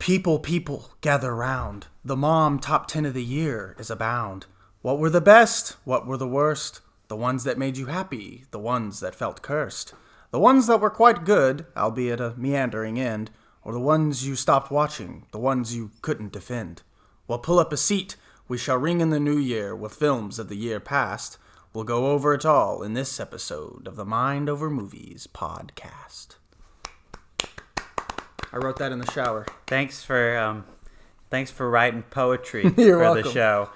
People, people, gather round. The Mom Top 10 of the Year is abound. What were the best? What were the worst? The ones that made you happy, the ones that felt cursed. The ones that were quite good, albeit a meandering end, or the ones you stopped watching, the ones you couldn't defend. Well, pull up a seat. We shall ring in the new year with films of the year past. We'll go over it all in this episode of the Mind Over Movies podcast. I wrote that in the shower. Thanks for writing poetry You're for welcome. the show.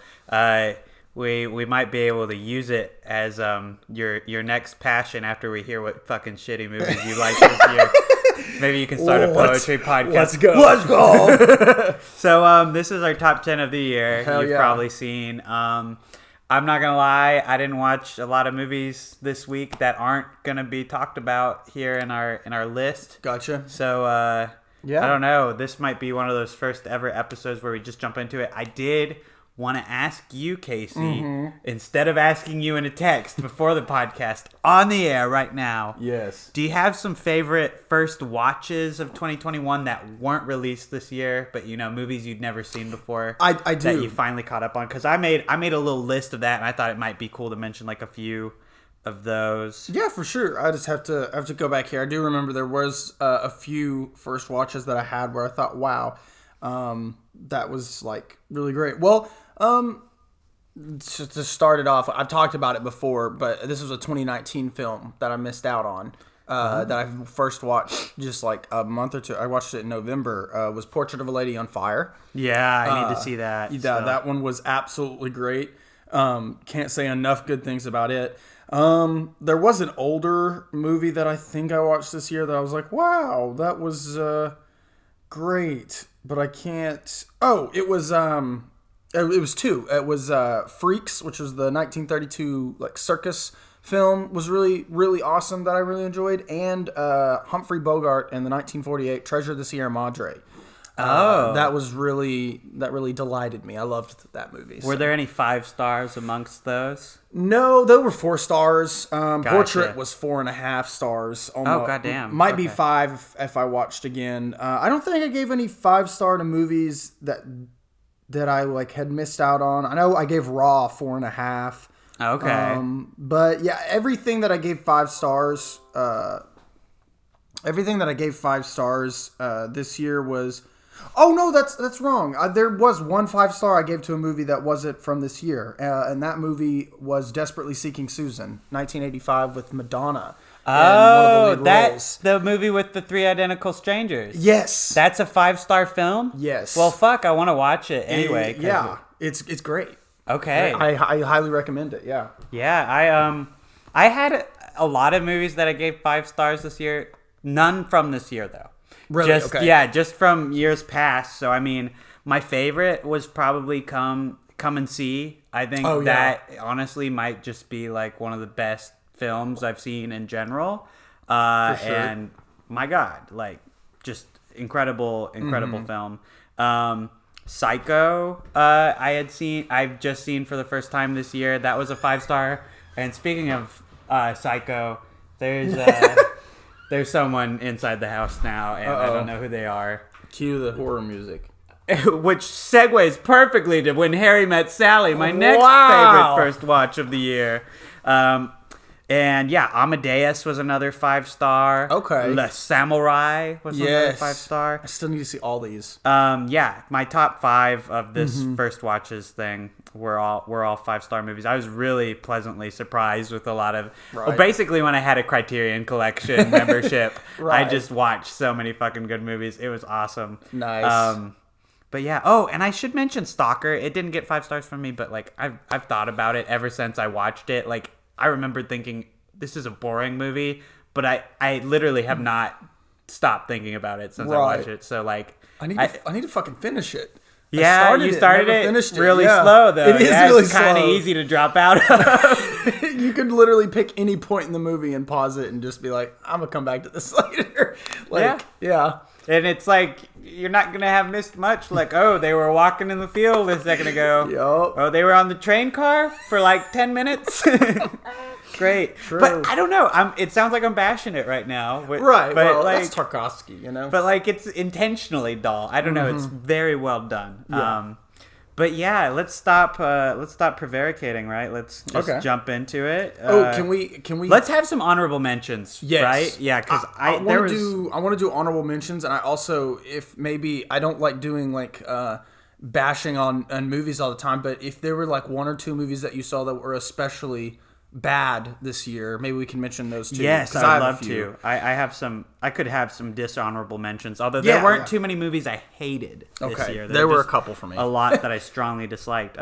We might be able to use it as your next passion after we hear what fucking shitty movies you like this year. Maybe you can start a poetry podcast. Let's go. So this is our top 10 of the year. Hell You've yeah. probably seen. I'm not gonna lie, I didn't watch a lot of movies this week that aren't gonna be talked about here in our list. Gotcha. So Yeah. I don't know. This might be one of those first ever episodes where we just jump into it. I did want to ask you, Casey, instead of asking you in a text before the podcast, on the air right now. Yes. Do you have some favorite first watches of 2021 that weren't released this year, but movies you'd never seen before? I do. That you finally caught up on? Because I made a little list of that, and I thought it might be cool to mention like a few of those. Yeah, for sure. I just have to go back here. I do remember there was a few first watches that I had where I thought, wow, that was like really great. Well, to start it off, I've talked about it before, but this was a 2019 film that I missed out on. That I first watched just like a month or two. I watched it in November. Was Portrait of a Lady on Fire. Yeah, I need to see that. Yeah, that one was absolutely great. Can't say enough good things about it. There was an older movie that I think I watched this year that I was like, wow, that was great, but I can't. Oh, it was two. It was Freaks, which was the 1932 like circus film, was really, really awesome that I really enjoyed, and Humphrey Bogart in the 1948 Treasure of the Sierra Madre. That really delighted me. I loved that movie. Were there any 5 stars amongst those? No, there were 4 stars. Gotcha. Portrait was 4.5 stars. Almost. Oh, goddamn. Might be Okay. 5 if I watched again. I don't think I gave any 5-star to movies that I like had missed out on. I know I gave Raw 4.5. Okay. But yeah, everything that I gave 5 stars. Everything that I gave 5 stars this year was. Oh no, that's wrong. There was one 5-star I gave to a movie that wasn't from this year, and that movie was Desperately Seeking Susan, 1985 with Madonna. Oh, roles. that's the movie with the 3 identical strangers. Yes. That's a 5-star film? Yes. Well, fuck, I want to watch it anyway. Yeah, it's great. Okay. I highly recommend it. Yeah. Yeah, I had a lot of movies that I gave 5 stars this year. None from this year, though. Really? Just, Okay. Yeah, just from years past. So, I mean, my favorite was probably Come and See. I think that honestly might just be like one of the best films I've seen in general. For sure. And my God, like just incredible film. Psycho, I've just seen for the first time this year. That was a 5-star. And speaking of Psycho, there's someone inside the house now, and I don't know who they are. Cue the horror music. Which segues perfectly to When Harry Met Sally, my next Wow. favorite first watch of the year. And yeah, Amadeus was another 5-star. Okay. Le Samurai was another 5-star. I still need to see all these. Yeah, my top 5 of this first watches thing were all 5-star movies. I was really pleasantly surprised with a lot of. Right. Well, basically, when I had a Criterion Collection membership, Right. I just watched so many fucking good movies. It was awesome. Nice. But yeah. Oh, and I should mention Stalker. It didn't get 5 stars from me, but like I've thought about it ever since I watched it. Like I remembered thinking this is a boring movie, but I literally have not stopped thinking about it since I watched it. So like I need to fucking finish it. Yeah, you started never it finished really Yeah. slow though. It is really it's kind of slow. easy to drop out of. You could literally pick any point in the movie and pause it and just be like, I'm gonna come back to this later. Like, yeah. And it's like, you're not going to have missed much. Like, oh, they were walking in the field a second ago. Yup. Oh, they were on the train car for like 10 minutes. Great. True. But I don't know. It sounds like I'm bashing it right now. Right. But Well, like, that's Tarkovsky, you know? but like, it's intentionally dull. I don't know. It's very well done. Yeah. But yeah, let's stop prevaricating, right? Let's just jump into it. Can we? Let's have some honorable mentions, Yes. right? Yeah, because I want to do honorable mentions, and I also, if maybe I don't like doing like bashing on movies all the time, but if there were like one or two movies that you saw that were especially bad this year, maybe we can mention those too. Yes, I'd love to. I have some. I could have some dishonorable mentions. Although there weren't too many movies I hated this year. There were a couple for me. A lot that I strongly disliked.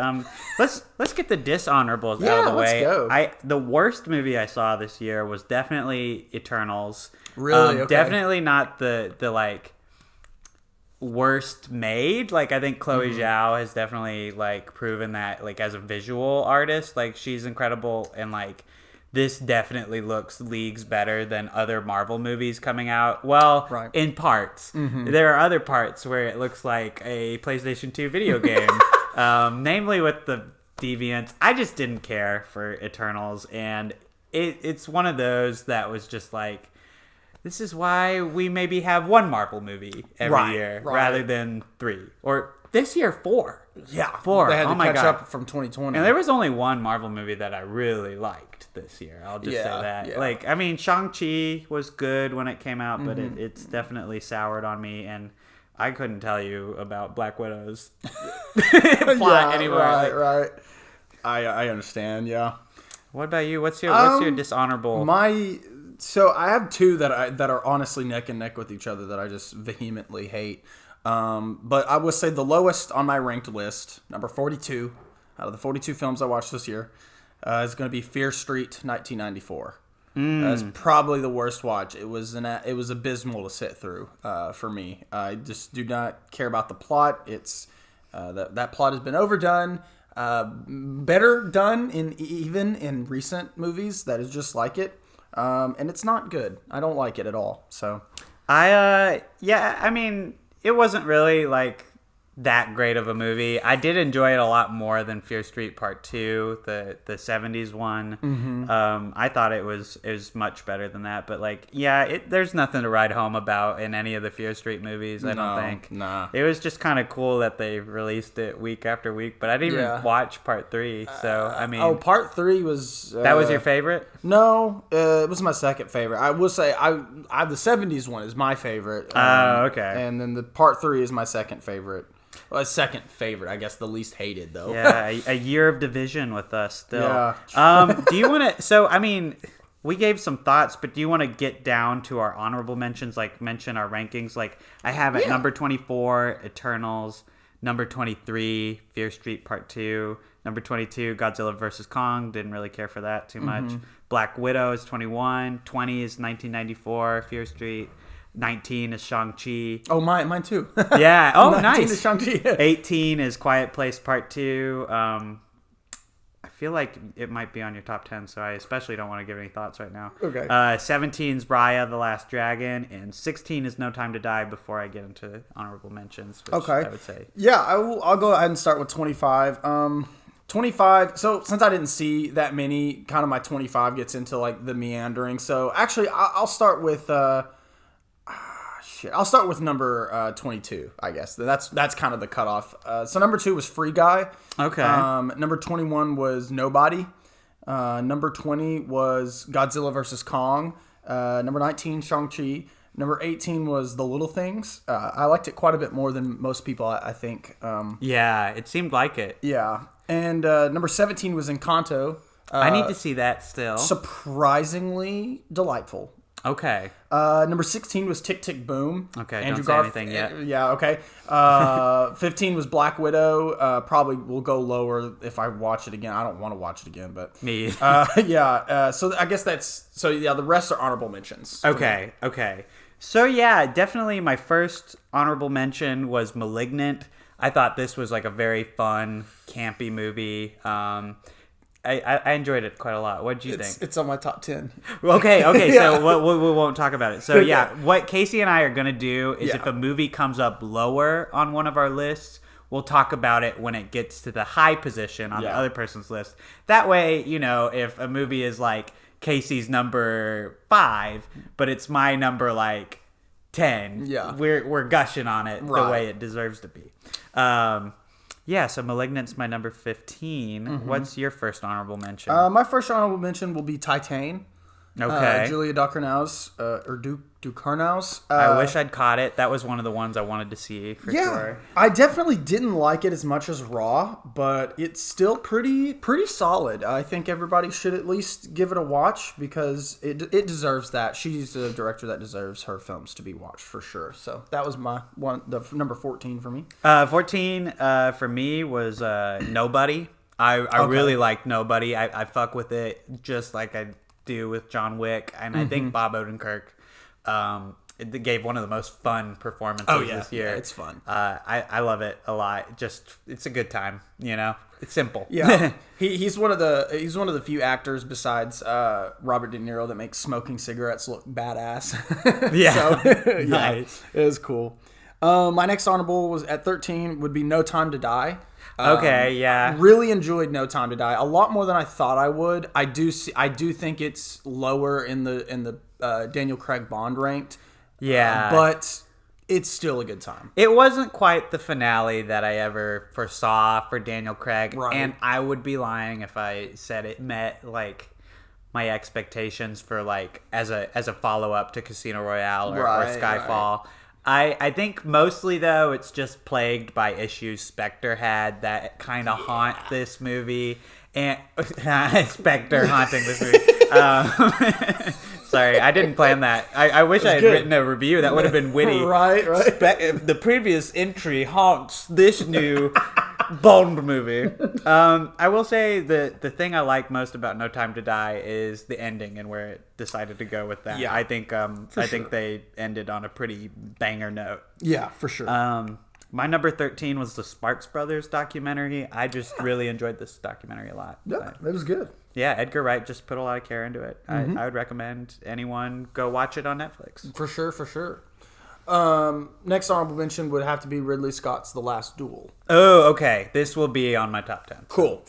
Let's get the dishonorables out of the way. Let's go. The worst movie I saw this year was definitely Eternals. Really? Okay. Definitely not the like worst made. Like, I think Chloe Zhao has definitely like proven that, like, as a visual artist, like, she's incredible, and like this definitely looks leagues better than other Marvel movies coming out. Well, in parts. There are other parts where it looks like a PlayStation 2 video game, namely with the deviants. I just didn't care for Eternals, and it's one of those that was just like, this is why we maybe have one Marvel movie every year rather than 3. Or this year, 4. Yeah, 4. They had to my catch God. up from 2020. And there was only one Marvel movie that I really liked this year. I'll just say that. Yeah. Like, I mean, Shang-Chi was good when it came out, but it's definitely soured on me, and I couldn't tell you about Black Widow's plot anymore. Right. I understand. Yeah. What about you? What's your dishonorable? So I have two that are honestly neck and neck with each other that I just vehemently hate. But I would say the lowest on my ranked list, number 42, out of the 42 films I watched this year, is going to be Fear Street, 1994. That's probably the worst watch. It was abysmal to sit through for me. I just do not care about the plot. It's that plot has been overdone. Better done even in recent movies that is just like it. And it's not good. I don't like it at all. So, I mean, it wasn't really like that great of a movie. I did enjoy it a lot more than Fear Street Part 2, the 70s one. I thought it was much better than that, but like, there's nothing to write home about in any of the Fear Street movies, I don't think. Nah. It was just kind of cool that they released it week after week, but I didn't even watch Part 3, so I mean... Part 3 was... that was your favorite? No, it was my second favorite. I will say, I the 70s one is my favorite. Okay. And then the Part 3 is my second favorite. Well, second favorite, I guess, the least hated, though. Yeah, a year of division with us still. Yeah. Do you want to... So, I mean, we gave some thoughts, but do you want to get down to our honorable mentions, like mention our rankings? Like, I have at number 24, Eternals. Number 23, Fear Street Part 2. Number 22, Godzilla vs. Kong. Didn't really care for that too much. Black Widow is 21. 20 is 1994, Fear Street. 19 is Shang-Chi. Oh, mine too. Yeah. Oh, 19 nice. is Shang-Chi. 18 is Quiet Place Part 2. I feel like it might be on your top 10, so I especially don't want to give any thoughts right now. Okay. 17 is Raya, The Last Dragon, and 16 is No Time to Die before I get into honorable mentions, which I would say. Yeah, I'll go ahead and start with 25. 25, so since I didn't see that many, kind of my 25 gets into like the meandering. So actually, I'll start with... I'll start with number 22, I guess. That's kind of the cutoff. So number 2 was Free Guy. Okay. Number 21 was Nobody. Number 20 was Godzilla vs. Kong. Number 19, Shang-Chi. Number 18 was The Little Things. I liked it quite a bit more than most people, I think. Yeah, it seemed like it. Yeah. And number 17 was Encanto. I need to see that still. Surprisingly delightful. Okay. Number 16 was Tick, Tick, Boom. Okay, don't say anything yet. Yeah, okay. 15 was Black Widow. Probably will go lower if I watch it again. I don't want to watch it again, but... Me. So I guess that's... So, yeah, the rest are honorable mentions. Okay. So, yeah, definitely my first honorable mention was Malignant. I thought this was like a very fun, campy movie. I enjoyed it quite a lot. What did you think? It's on my top 10. Okay, Yeah. so we won't talk about it. So yeah, what Casey and I are gonna do is if a movie comes up lower on one of our lists, we'll talk about it when it gets to the high position on the other person's list. That way, if a movie is like Casey's number 5, but it's my number like 10, we're gushing on it the way it deserves to be. So Malignant's my number 15. Mm-hmm. What's your first honorable mention? My first honorable mention will be Titane. Okay. Julia Ducournau's, or Ducournau's. I wish I'd caught it. That was one of the ones I wanted to see for sure. I definitely didn't like it as much as Raw, but it's still pretty solid. I think everybody should at least give it a watch because it deserves that. She's a director that deserves her films to be watched for sure. So that was the number 14 for me. 14 for me was Nobody. I really liked Nobody. I fuck with it just like I do with John Wick, and I think Bob Odenkirk it gave one of the most fun performances this year. Yeah, it's fun. I love it a lot. Just it's a good time, It's simple. Yeah, he's one of the few actors besides Robert De Niro that makes smoking cigarettes look badass. So, nice. It was cool. My next honorable was at 13 would be No Time to Die. Okay, yeah. Really enjoyed No Time to Die a lot more than I thought I would. I do think it's lower in the Daniel Craig Bond ranked. Yeah, but it's still a good time. It wasn't quite the finale that I ever foresaw for Daniel Craig, and I would be lying if I said it met like my expectations for like as a follow up to Casino Royale or Skyfall. I think mostly, though, it's just plagued by issues Spectre had that kind of haunt this movie. And Spectre haunting this movie. Sorry, I didn't plan that. I wish I had written a review. That would have been witty. Right. The previous entry haunts this new Bond movie. I will say the thing I like most about No Time to Die is the ending and where it decided to go with that. Yeah, I think they ended on a pretty banger note. Yeah, for sure. My number 13 was the Sparks Brothers documentary. I just really enjoyed this documentary a lot. Yeah, it was good. Yeah, Edgar Wright just put a lot of care into it. I would recommend anyone go watch it on Netflix. For sure. Next honorable mention would have to be Ridley Scott's The Last Duel. Oh, okay. This will be on my top 10. Cool.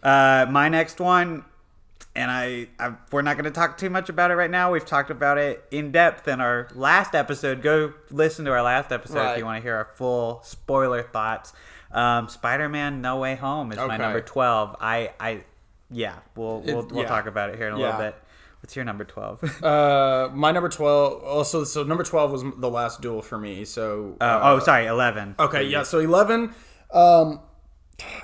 My next one, and we're not going to talk too much about it right now. We've talked about it in depth in our last episode. Go listen to our last episode if you want to hear our full spoiler thoughts. Spider-Man No Way Home is my number 12. We'll talk about it here in a little bit. What's your number 12? My number 12. Also, so number 12 was The Last Duel for me. So. Sorry, 11. Okay, yeah. So 11.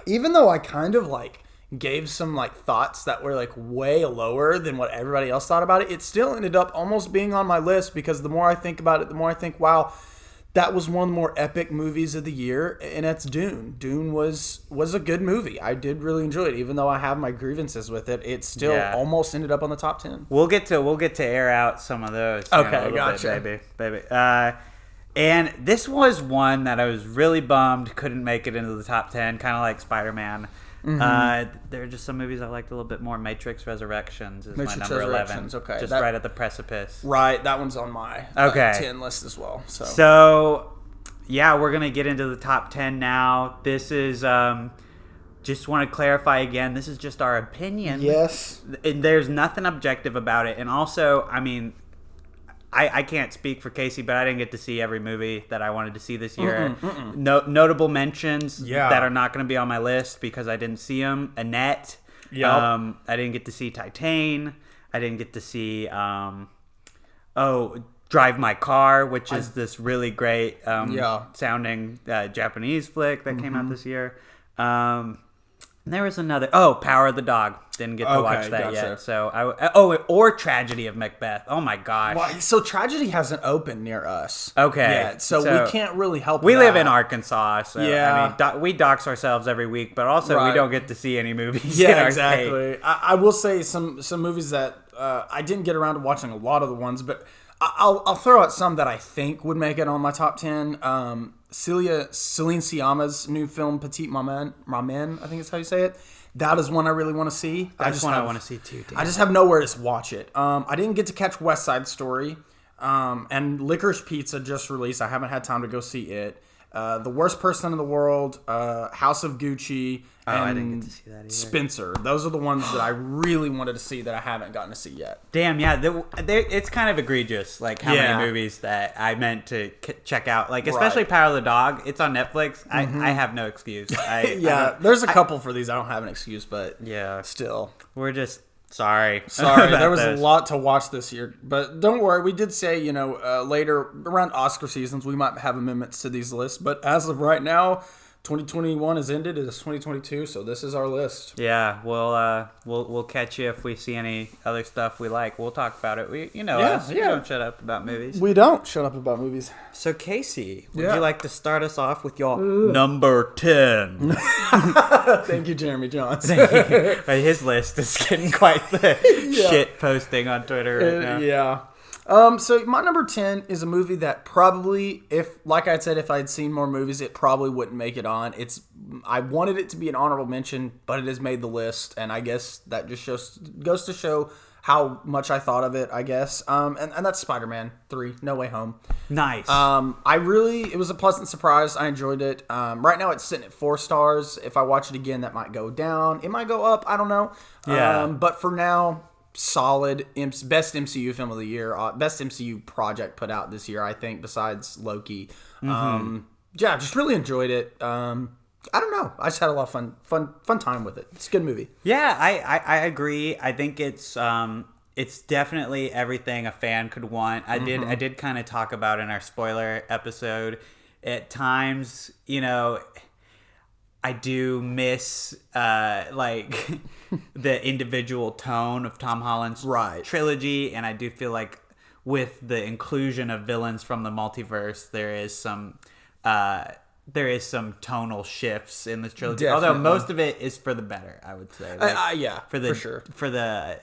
Even though I kind of like gave some like thoughts that were like way lower than what everybody else thought about it, it still ended up almost being on my list because the more I think about it, the more I think, wow, that was one of the more epic movies of the year, and that's Dune. Dune was a good movie. I did really enjoy it, even though I have my grievances with it. It still almost ended up on the top 10. We'll get to air out some of those. Okay, gotcha, baby. And this was one that I was really bummed couldn't make it into the top 10, kind of like Spider-Man. There are just some movies I liked a little bit more. Matrix Resurrections is my number 11. Okay, just right at the precipice. Right, that one's on my 10 list as well. So yeah, we're gonna get into the top 10 now. This is just want to clarify again. This is just our opinion. Yes, and there's nothing objective about it. And also, I mean, I can't speak for Casey, but I didn't get to see every movie that I wanted to see this year. Notable mentions that are not going to be on my list because I didn't see them. Annette. Yep. I didn't get to see Titane. I didn't get to see Drive My Car, which is this really great sounding Japanese flick that came out this year. There was another. Power of the Dog. Didn't get to watch that yet. So or Tragedy of Macbeth. Oh my gosh. Well, so Tragedy hasn't opened near us. Okay. Yet, so we can't really help. We live in Arkansas, so I mean, we dox ourselves every week, but also we don't get to see any movies. Yeah, exactly. I will say some movies that I didn't get around to watching a lot of the ones, but I'll throw out some that I think would make it on my top 10. Celine Sciamma's new film Petite Maman, I think is how you say it. That is one I really want to see. That's one I want to see too. I just have nowhere to watch it. I didn't get to catch West Side Story. And Licorice Pizza just released. I haven't had time to go see it. The Worst Person in the World, House of Gucci, and I didn't get to see that either. Spencer. Those are the ones that I really wanted to see that I haven't gotten to see yet. Damn, yeah, it's kind of egregious, like how many movies that I meant to check out, like especially Power of the Dog. It's on Netflix. I have no excuse. There's a couple for these. I don't have an excuse, but still, we're just sorry. There was a lot to watch this year, but don't worry. We did say later around Oscar seasons we might have amendments to these lists, but as of right now, 2021 has ended. It is 2022, so this is our list. Yeah, we'll catch you if we see any other stuff we like. We'll talk about it. We us. We don't shut up about movies. We don't shut up about movies. So Casey, would you like to start us off with your number 10? Thank you, Jeremy Johns. His list is getting quite the shit posting on Twitter right now. Yeah. So my number 10 is a movie that probably, if I had seen more movies, it probably wouldn't make it on. I wanted it to be an honorable mention, but it has made the list, and I guess that just goes to show how much I thought of it, I guess. And that's Spider-Man 3, No Way Home. Nice. It was a pleasant surprise. I enjoyed it. Right now it's sitting at 4 stars. If I watch it again, that might go down. It might go up. I don't know. Yeah. But for now, solid. Best MCU film of the year. Best MCU project put out this year, I think, besides Loki. Just really enjoyed it. I don't know. I just had a lot of fun time with it. It's a good movie. Yeah, I agree. I think it's definitely everything a fan could want. I did kind of talk about in our spoiler episode. At times, I do miss the individual tone of Tom Holland's trilogy, and I do feel like with the inclusion of villains from the multiverse, there is some tonal shifts in this trilogy. Definitely. Although most of it is for the better, I would say. For sure. For the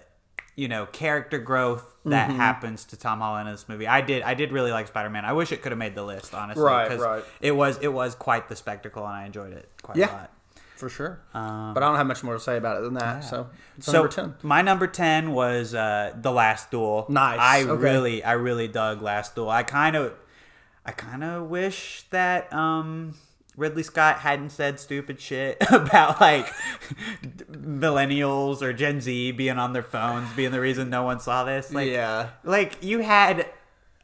character growth that happens to Tom Holland in this movie. I did really like Spider-Man. I wish it could have made the list, honestly. Right. It was quite the spectacle, and I enjoyed it quite a lot. For sure. But I don't have much more to say about it than that. Yeah. So number 10. My number 10 was The Last Duel. Nice. I really dug Last Duel. I kind of wish that Ridley Scott hadn't said stupid shit about millennials or Gen Z being on their phones being the reason no one saw this. You had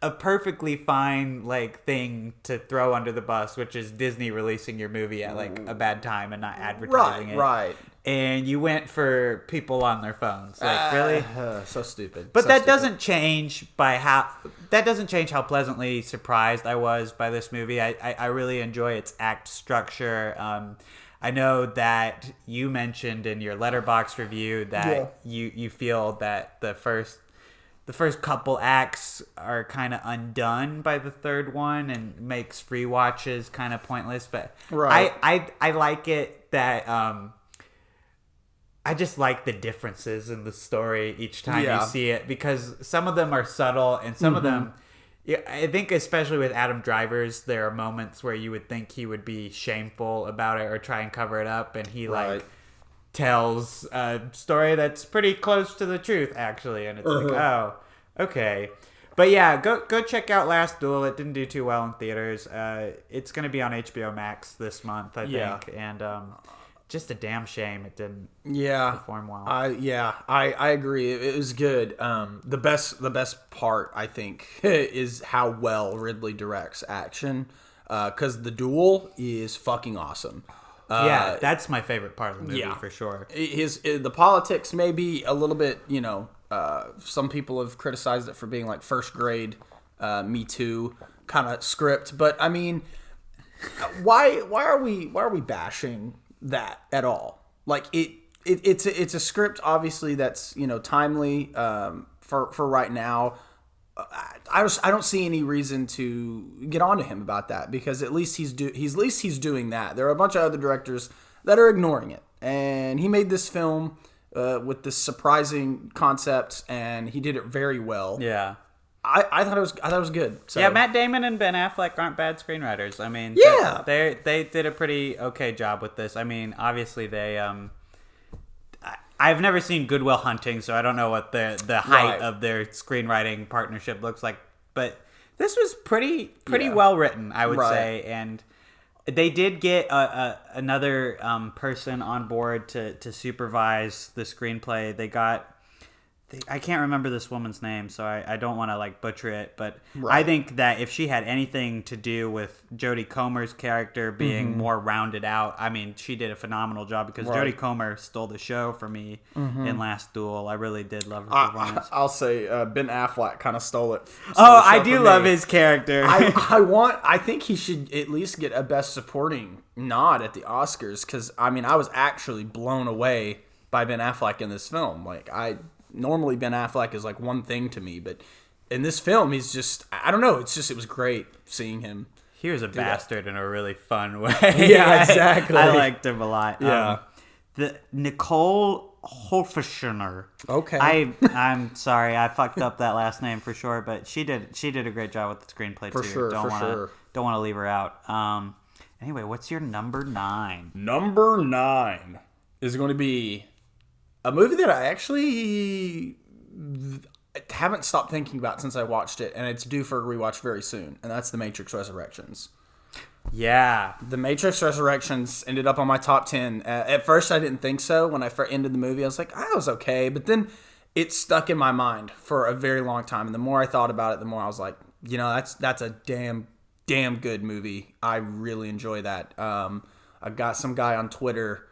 a perfectly fine thing to throw under the bus, which is Disney releasing your movie at a bad time and not advertising it. Right. And you went for people on their phones. Really? So stupid. But that doesn't change how pleasantly surprised I was by this movie. I really enjoy its act structure. I know that you mentioned in your Letterboxd review that you feel that the first couple acts are kind of undone by the third one and makes rewatches kind of pointless. But I like it that I just like the differences in the story each time you see it, because some of them are subtle and some of them, I think especially with Adam Driver's, there are moments where you would think he would be shameful about it or try and cover it up, and he tells a story that's pretty close to the truth, actually, and it's oh, okay. But yeah, go check out Last Duel. It didn't do too well in theaters. It's going to be on HBO Max this month, I think, and just a damn shame it didn't perform well. I agree. It was good. The best part, I think, is how well Ridley directs action, because the duel is fucking awesome. That's my favorite part of the movie for sure. The politics may be a little bit, some people have criticized it for being like first grade Me Too kind of script, but I mean, why are we bashing that at all? It's a script obviously that's timely for right now. I don't see any reason to get on to him about that, because at least he's doing that. There are a bunch of other directors that are ignoring it, and he made this film with this surprising concept, and he did it very well. Yeah, I thought it was good. So. Yeah, Matt Damon and Ben Affleck aren't bad screenwriters. I mean, yeah, they did a pretty okay job with this. I mean, obviously they I've never seen Good Will Hunting, so I don't know what the height of their screenwriting partnership looks like. But this was pretty well written, I would say, and they did get another person on board to supervise the screenplay. They got. I can't remember this woman's name, so I don't want to like butcher it, but I think that if she had anything to do with Jodie Comer's character being more rounded out, I mean, she did a phenomenal job because Jodie Comer stole the show for me in Last Duel. I really did love her performance. I'll say Ben Affleck kind of stole it. I do love his character. I think he should at least get a Best Supporting nod at the Oscars because I mean I was actually blown away by Ben Affleck in this film. Like Normally Ben Affleck is like one thing to me, but in this film he's just I don't know, it was great seeing him. He was a bastard in a really fun way. Yeah, exactly. I liked him a lot. Yeah. The Nicole Hoffman. Okay. I'm sorry, I fucked up that last name for sure, but she did a great job with the screenplay too. Sure, Don't want to leave her out. Anyway, what's your number 9? Number 9 is going to be a movie that I actually haven't stopped thinking about since I watched it, and it's due for a rewatch very soon, and that's The Matrix Resurrections. Yeah. The Matrix Resurrections ended up on my top 10. At first, I didn't think so. When I ended the movie, I was like, I was okay, but then it stuck in my mind for a very long time, and the more I thought about it, the more I was like, that's a damn good movie. I really enjoy that. I got some guy on Twitter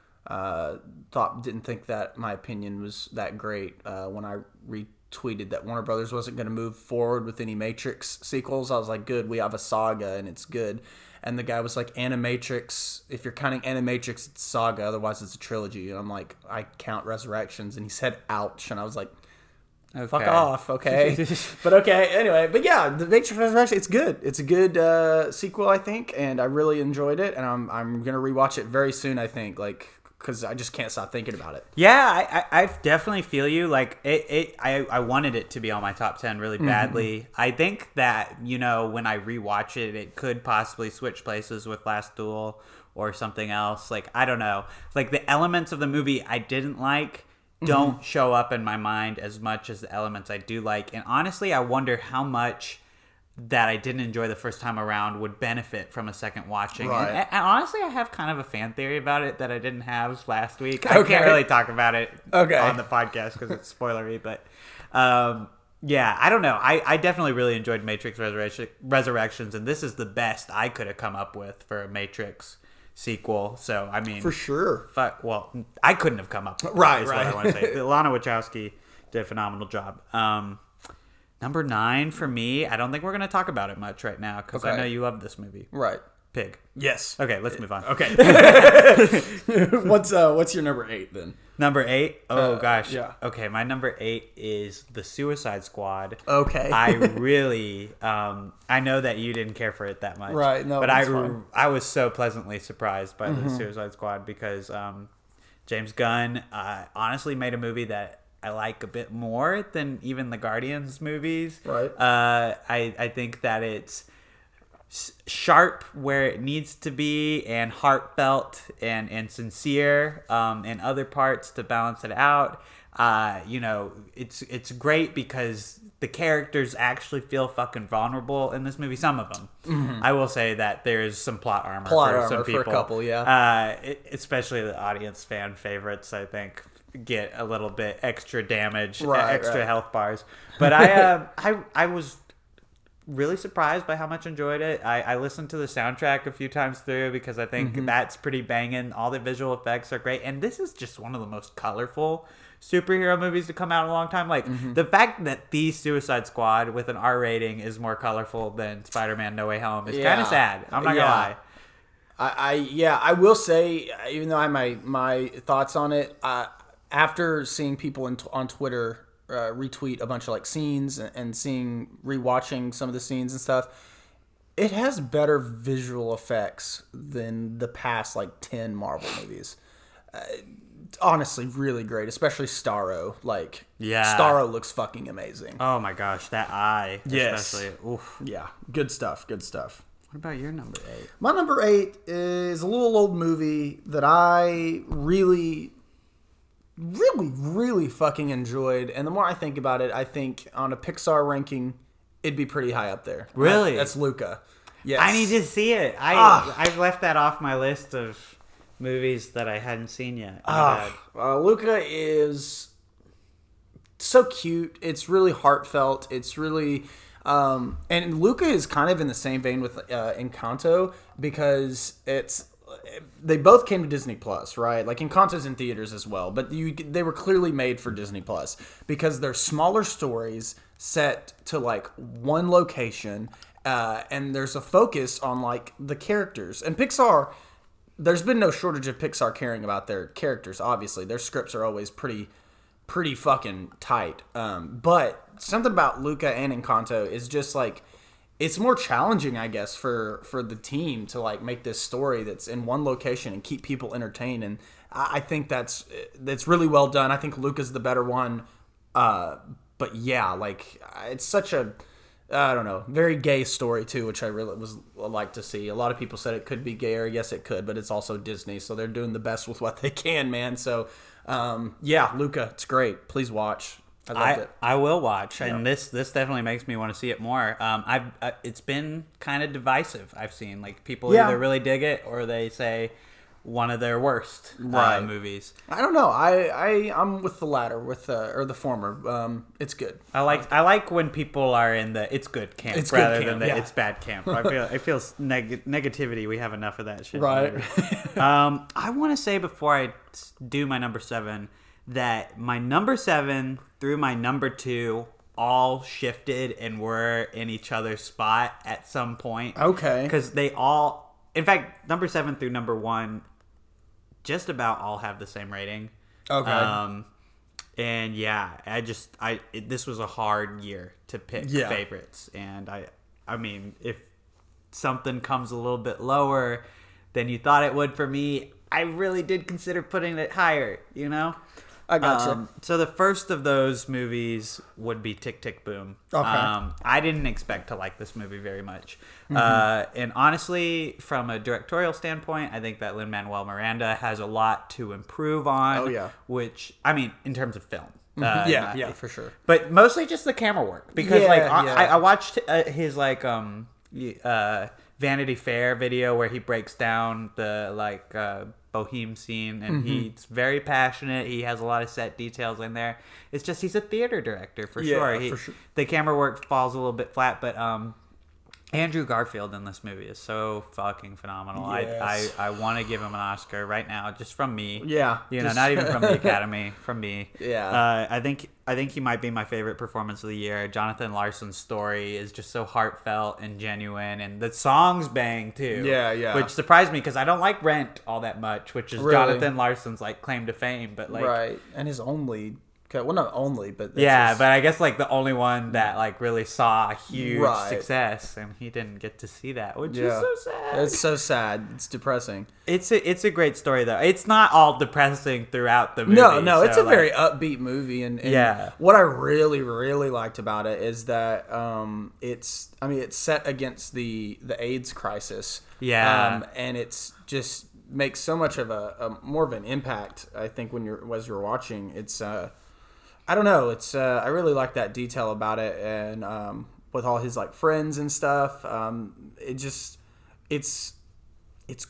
didn't think that my opinion was that great when I retweeted that Warner Brothers wasn't going to move forward with any Matrix sequels. I was like, good, we have a saga and it's good. And the guy was like, Animatrix, if you're counting Animatrix, it's saga, otherwise it's a trilogy. And I'm like, I count Resurrections. And he said, ouch. And I was like, fuck off, okay? But okay, anyway. But yeah, The Matrix Resurrection, it's good. It's a good sequel, I think. And I really enjoyed it. And I'm going to rewatch it very soon, I think. Like, because I just can't stop thinking about it. Yeah, I definitely feel you. Like I wanted it to be on my top 10 really badly. I think that when I rewatch it, it could possibly switch places with Last Duel or something else. Like I don't know. Like the elements of the movie I didn't like don't show up in my mind as much as the elements I do like. And honestly, I wonder how much that I didn't enjoy the first time around would benefit from a second watching. Right. And honestly, I have kind of a fan theory about it that I didn't have last week. I can't really talk about it on the podcast because it's spoilery, but yeah, I don't know. I definitely really enjoyed Matrix Resurrections, and this is the best I could have come up with for a Matrix sequel. So, I mean... For sure. I couldn't have come up with Right. What I want to say. Lana Wachowski did a phenomenal job. Number 9 for me, I don't think we're going to talk about it much right now because I know you love this movie. Right. Pig. Yes. Okay, let's move on. Okay. What's your number 8 then? Number 8? Oh, gosh. Yeah. Okay, my number 8 is The Suicide Squad. Okay. I really, I know that you didn't care for it that much. Right, no, but that's fine. I was so pleasantly surprised by The Suicide Squad because James Gunn honestly made a movie that I like a bit more than even the Guardians movies. Right. I think that it's sharp where it needs to be and heartfelt and sincere in other parts to balance it out. It's great because the characters actually feel fucking vulnerable in this movie. Some of them. I will say that there's some plot armor for some people. For a couple, yeah. Especially the audience fan favorites, I think, get a little bit extra damage, health bars. But I was really surprised by how much I enjoyed it. I listened to the soundtrack a few times through because I think that's pretty banging. All the visual effects are great. And this is just one of the most colorful superhero movies to come out in a long time. Like, the fact that the Suicide Squad with an R rating is more colorful than Spider-Man No Way Home is kind of sad. I'm not gonna lie. I will say, even though I have my thoughts on it, after seeing people on Twitter retweet a bunch of like scenes and rewatching some of the scenes and stuff, it has better visual effects than the past like 10 Marvel movies. honestly really great, especially Starro. Like, Yeah. Starro looks fucking amazing. Oh my gosh, that eye, especially. Oof. Yeah, good stuff. Good stuff. What about your number 8? My number 8 is a little old movie that I really, really, really fucking enjoyed. And the more I think about it, I think on a Pixar ranking, it'd be pretty high up there. Really? That's Luca. Yes. I need to see it. I've left that off my list of movies that I hadn't seen yet. Luca is so cute. It's really heartfelt. It's really... and Luca is kind of in the same vein with Encanto, because they both came to Disney Plus, right? Like, Encanto's in theaters as well, but they were clearly made for Disney Plus because they're smaller stories set to like one location, and there's a focus on like the characters. And Pixar, there's been no shortage of Pixar caring about their characters. Obviously, their scripts are always pretty fucking tight. But something about Luca and Encanto is just like, it's more challenging, I guess, for the team to like make this story that's in one location and keep people entertained. And I think that's really well done. I think Luca's the better one. But yeah, like, it's such a, I don't know, very gay story too, which I really like to see. A lot of people said it could be gayer. Yes, it could, but it's also Disney, so they're doing the best with what they can, man. So, yeah, Luca, it's great. Please watch. I loved it. I will watch, and this definitely makes me want to see it more. It's been kind of divisive. I've seen like people either really dig it or they say one of their worst movies. I don't know. I'm with the latter, or the former. It's good. I like when people are in the it's good camp than the it's bad camp. I feel negativity. We have enough of that shit. Right. I want to say before I do my number 7 that my number 7 through my number 2 all shifted and were in each other's spot at some point. Okay. Because they all, in fact, number 7 through number 1 just about all have the same rating. Okay. And yeah, this was a hard year to pick favorites. And I mean, if something comes a little bit lower than you thought it would for me, I really did consider putting it higher, you know? I gotcha. So the first of those movies would be Tick, Tick, Boom. Okay. I didn't expect to like this movie very much. And honestly, from a directorial standpoint, I think that Lin-Manuel Miranda has a lot to improve on. Oh, yeah. Which, I mean, in terms of film. Yeah, for sure. But mostly just the camera work. Because, I watched his, like, Vanity Fair video where he breaks down the, like, Boheme scene, and he's very passionate. He has a lot of set details in there. It's just he's a theater director for sure. For sure. The camera work falls a little bit flat, but Andrew Garfield in this movie is so fucking phenomenal. Yes. I want to give him an Oscar right now, just from me. Yeah, not even from the Academy, from me. Yeah. I think he might be my favorite performance of the year. Jonathan Larson's story is just so heartfelt and genuine, and the songs bang too. Yeah. Which surprised me because I don't like Rent all that much, which is Really? Jonathan Larson's like claim to fame, but like right, and his only. Well, not only, but but I guess like the only one that like really saw a huge success, and he didn't get to see that, which is so sad. It's so sad. It's depressing. It's a great story though. It's not all depressing throughout the movie. No, it's a very upbeat movie, and yeah. What I really, really liked about it is that it's set against the AIDS crisis. Yeah, and it's just makes so much of a more of an impact. I think as you're watching, it's. I don't know. It's I really like that detail about it, and with all his like friends and stuff. It's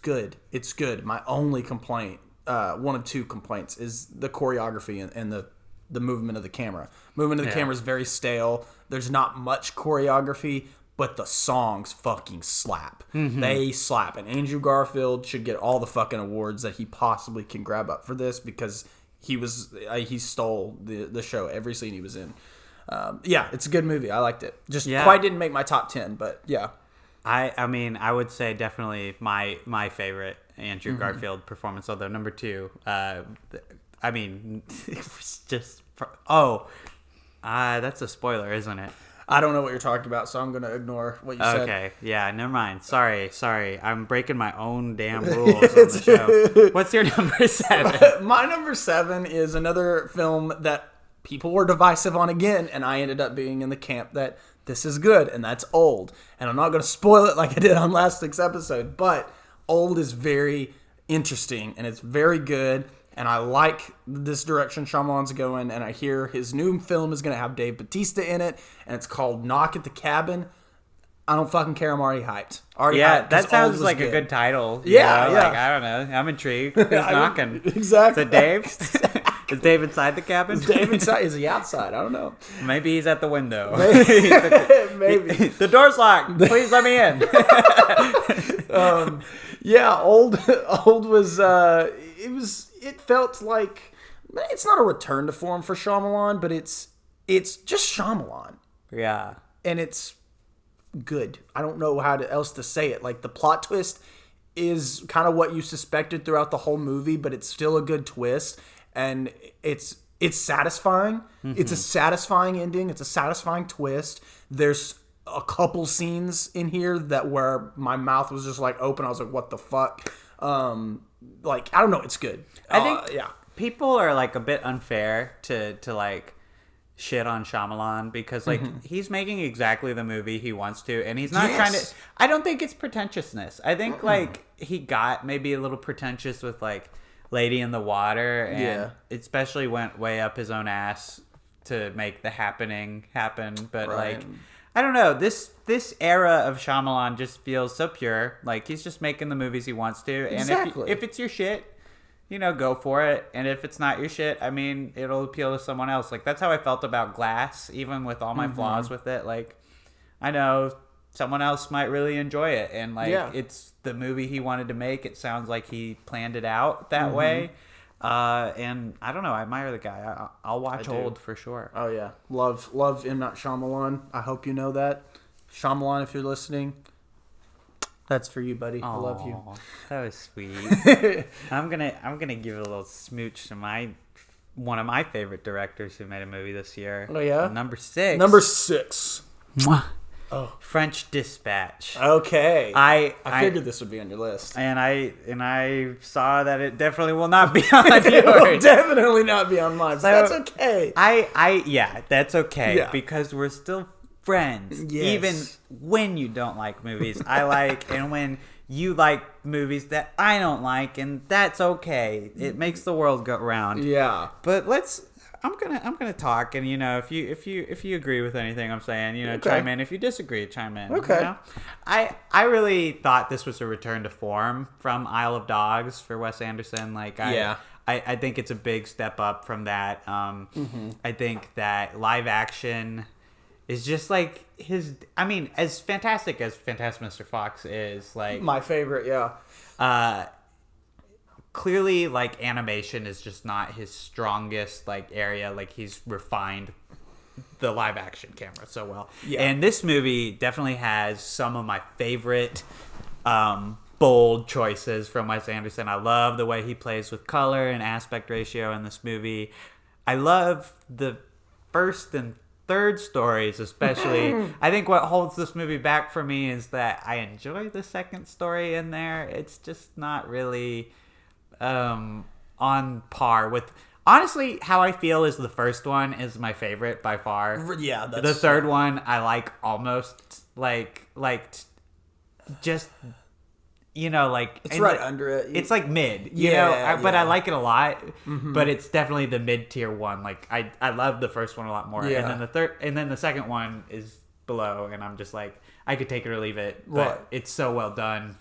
good. It's good. My only complaint, one of two complaints, is the choreography and the movement of the camera. Movement of the camera is very stale. There's not much choreography, but the songs fucking slap. Mm-hmm. They slap, and Andrew Garfield should get all the fucking awards that he possibly can grab up for this, because he stole the show every scene he was in. It's a good movie. I liked it. Just quite didn't make my top 10, but yeah. I mean, I would say definitely my favorite Andrew Garfield performance, although number 2, I mean, it was just... that's a spoiler, isn't it? I don't know what you're talking about, so I'm going to ignore what you said. Okay, yeah, never mind. Sorry. I'm breaking my own damn rules on the show. What's your number 7? My number 7 is another film that people were divisive on again, and I ended up being in the camp that this is good, and that's Old. And I'm not going to spoil it like I did on last week's episode, but Old is very interesting, and it's very good. And I like this direction Shyamalan's going, and I hear his new film is going to have Dave Bautista in it, and it's called Knock at the Cabin. I don't fucking care. I'm already hyped. Hyped, that sounds like a good title. Yeah. Like, I don't know. I'm intrigued. Who's knocking? Exactly. Is it Dave? Is Dave inside the cabin? Is Dave inside? Is he outside? I don't know. Maybe he's at the window. Maybe. The door's locked. Please let me in. Old was it felt like, it's not a return to form for Shyamalan, but it's just Shyamalan. Yeah. And it's good. I don't know how else to say it. Like, the plot twist is kind of what you suspected throughout the whole movie, but it's still a good twist, and it's satisfying. Mm-hmm. It's a satisfying ending. It's a satisfying twist. There's a couple scenes in here where my mouth was just like open. I was like, what the fuck? Like, I don't know. It's good. I think people are like a bit unfair to like shit on Shyamalan because like he's making exactly the movie he wants to, and he's not trying to. I don't think it's pretentiousness. I think like he got maybe a little pretentious with like Lady in the Water, and especially went way up his own ass to make The Happening happen. But like, I don't know, this era of Shyamalan just feels so pure. Like, he's just making the movies he wants to, and if it's your shit, you know, go for it. And if it's not your shit, I mean, it'll appeal to someone else. Like, that's how I felt about Glass, even with all my flaws with it. Like, I know someone else might really enjoy it, and like it's the movie he wanted to make. It sounds like he planned it out that way. And I don't know, I admire the guy. I'll watch Old for sure. Oh yeah, love M. Night Shyamalan. I hope you know that. Shyamalan, if you're listening, that's for you, buddy. I love you. That was sweet. I'm gonna give a little smooch to one of my favorite directors who made a movie this year. Oh yeah, number 6. Mwah. Oh, French Dispatch. Okay. I figured this would be on your list. And I saw that it definitely will not be on yours. It will definitely not be on mine. So that's okay. That's okay. Yeah. Because we're still friends. Yes. Even when you don't like movies I like, and when you like movies that I don't like, and that's okay. It makes the world go round. Yeah. But I'm gonna talk, and you know, if you agree with anything I'm saying, you know, chime in. If you disagree, chime in. Okay. You know? I really thought this was a return to form from Isle of Dogs for Wes Anderson. Like, I think it's a big step up from that. I think that live action is just like his. I mean, as fantastic as Fantastic Mr. Fox is, like my favorite. Yeah. Clearly, like, animation is just not his strongest like area. Like, he's refined the live action camera so well. Yeah. And this movie definitely has some of my favorite bold choices from Wes Anderson. I love the way he plays with color and aspect ratio in this movie. I love the first and third stories especially. I think what holds this movie back for me is that I enjoy the second story in there. It's just not really on par with, honestly, how I feel is the first one is my favorite by far. Yeah, that's the third one I like almost like just, you know, like it's right under it. It's like mid, you know, but I like it a lot. But it's definitely the mid tier one. Like, I love the first one a lot more, and then the second one is below, and I'm just like, I could take it or leave it, but it's so well done.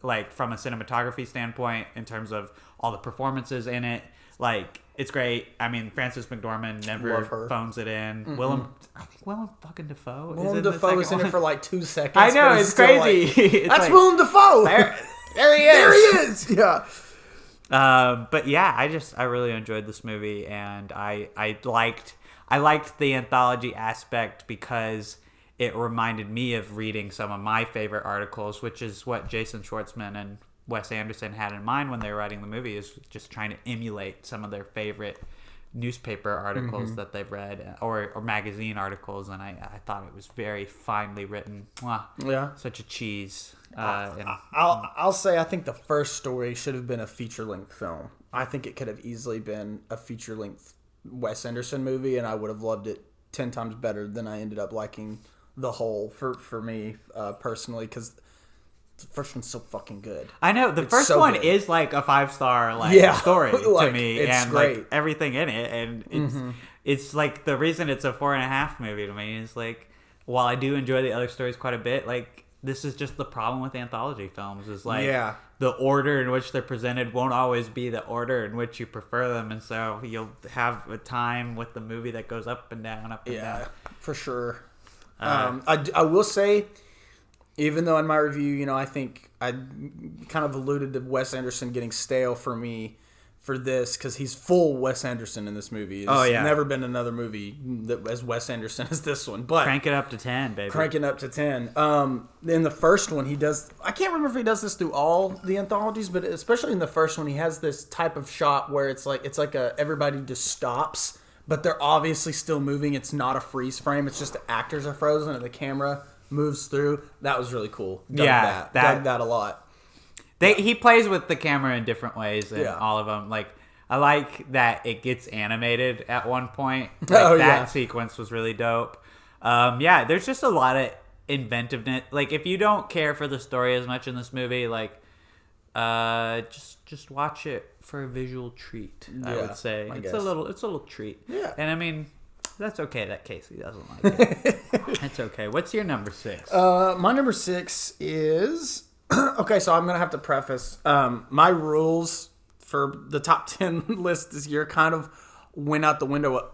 Like, from a cinematography standpoint, in terms of all the performances in it, like, it's great. I mean, Frances McDormand never phones it in. Willem fucking Dafoe. Willem Dafoe is in it for like 2 seconds. I know, it's crazy. Like, it's that's like, Willem Dafoe. There he is. There he is. Yeah. But yeah, I really enjoyed this movie, and I liked the anthology aspect because it reminded me of reading some of my favorite articles, which is what Jason Schwartzman and Wes Anderson had in mind when they were writing the movie, is just trying to emulate some of their favorite newspaper articles that they've read or magazine articles, and I thought it was very finely written. Mwah. Yeah. Such a cheese. I'll say I think the first story should have been a feature-length film. I think it could have easily been a feature-length Wes Anderson movie, and I would have loved it 10 times better than I ended up liking the whole for me personally, because the first one's so fucking good. I know the first so one good. is like a 5-star story like, to me, it's and great. like everything in it, and it's like the reason it's a 4.5 movie to me is like, while I do enjoy the other stories quite a bit, like this is just the problem with anthology films is like the order in which they're presented won't always be the order in which you prefer them, and so you'll have a time with the movie that goes up and down, up and down. For sure. I will say, even though in my review, I think I kind of alluded to Wes Anderson getting stale for me for this, because he's full Wes Anderson in this movie. There's never been another movie that as Wes Anderson as this one. But crank it up to 10, baby. Crank it up to 10. In the first one, he does... I can't remember if he does this through all the anthologies, but especially in the first one, he has this type of shot where it's like everybody just stops, but they're obviously still moving. It's not a freeze frame. It's just the actors are frozen and the camera moves through. That was really cool. Dug that a lot. He plays with the camera in different ways in all of them. Like, I like that it gets animated at one point. Like, that sequence was really dope. There's just a lot of inventiveness. Like, if you don't care for the story as much in this movie, like, just watch it for a visual treat. I would say it's a little treat. Yeah, and I mean, that's okay that Casey doesn't like it. That's okay. What's your number 6? My number 6 is okay. So I'm gonna have to preface my rules for the top 10 list this year kind of went out the window a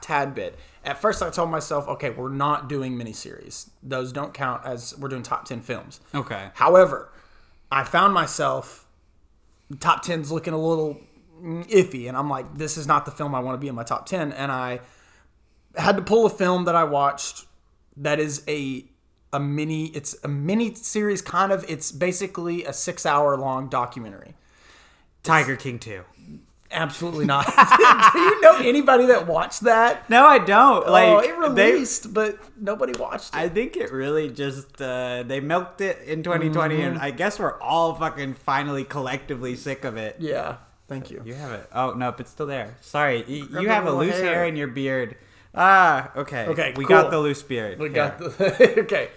tad bit. At first, I told myself, okay, we're not doing miniseries. Those don't count as we're doing top 10 films. Okay. However, I found myself top 10's looking a little iffy, and I'm like, this is not the film I want to be in my top 10. And I had to pull a film that I watched that is it's a mini series kind of. It's basically a 6-hour long documentary. Tiger King 2. Absolutely not. Do you know anybody that watched that? No, I don't. It released, but nobody watched it. I think it really just they milked it in 2020, and I guess we're all fucking finally collectively sick of it. Yeah. Thank you. You have it. Oh nope, it's still there. Sorry, you have a loose hair in your beard. Ah, okay. Okay, we cool. got the loose beard. We got the okay.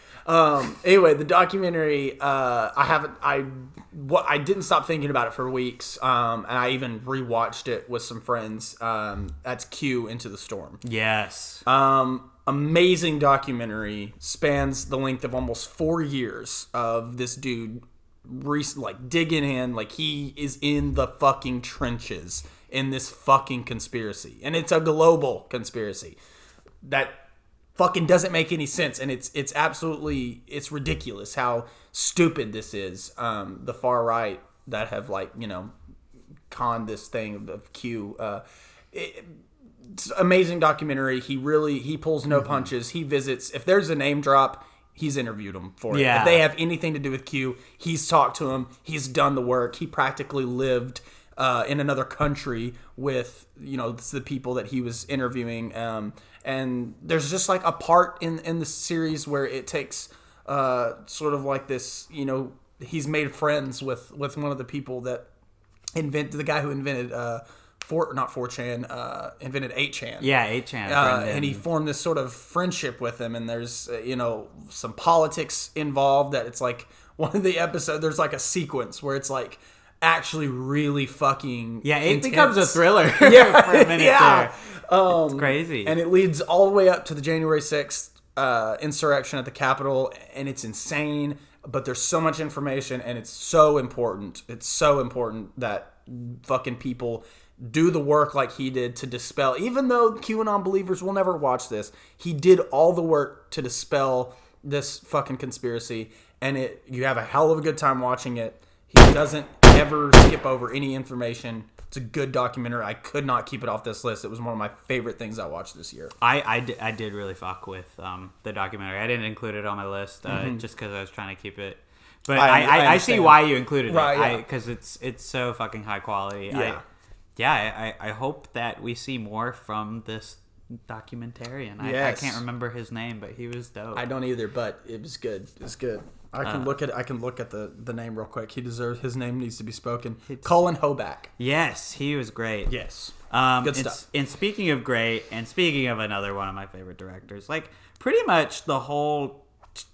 Anyway, the documentary. I didn't stop thinking about it for weeks. And I even rewatched it with some friends. That's Q Into the Storm. Yes. Amazing documentary. Spans the length of almost 4 years of this dude, digging in. Like, he is in the fucking trenches in this fucking conspiracy, and it's a global conspiracy that fucking doesn't make any sense, and it's absolutely, it's ridiculous how stupid this is. The far right that have conned this thing of Q. It's an amazing documentary. He pulls no punches. He visits. If there's a name drop, he's interviewed them for it. If they have anything to do with Q, he's talked to him. He's done the work. He practically lived in another country with the people that he was interviewing. And there's just like a part in the series where it takes sort of like this, he's made friends with one of the people that the guy who invented not 4chan, invented 8chan. Yeah, 8chan. And he formed this sort of friendship with him, and there's some politics involved. That it's like one of the episodes, there's like a sequence where it's like actually really fucking it intense. becomes a thriller for a minute there. It's crazy. And it leads all the way up to the January 6th insurrection at the Capitol, and it's insane, but there's so much information, and it's so important. It's so important that fucking people do the work like he did to dispel, even though QAnon believers will never watch this, he did all the work to dispel this fucking conspiracy, and you have a hell of a good time watching it. He doesn't ever skip over any information. It's a good documentary. I could not keep it off this list. It was one of my favorite things I watched this year. I did really fuck with the documentary. I didn't include it on my list just because I was trying to keep it. But I see why you included it. Because it's so fucking high quality. I hope that we see more from this documentarian. Yes. I can't remember his name, but he was dope. I don't either, but it was good. It's good. I can look at the name real quick. His name needs to be spoken. Colin Hoback. Yes, he was great. Yes. Good stuff. And speaking of great, and speaking of another one of my favorite directors, like pretty much the whole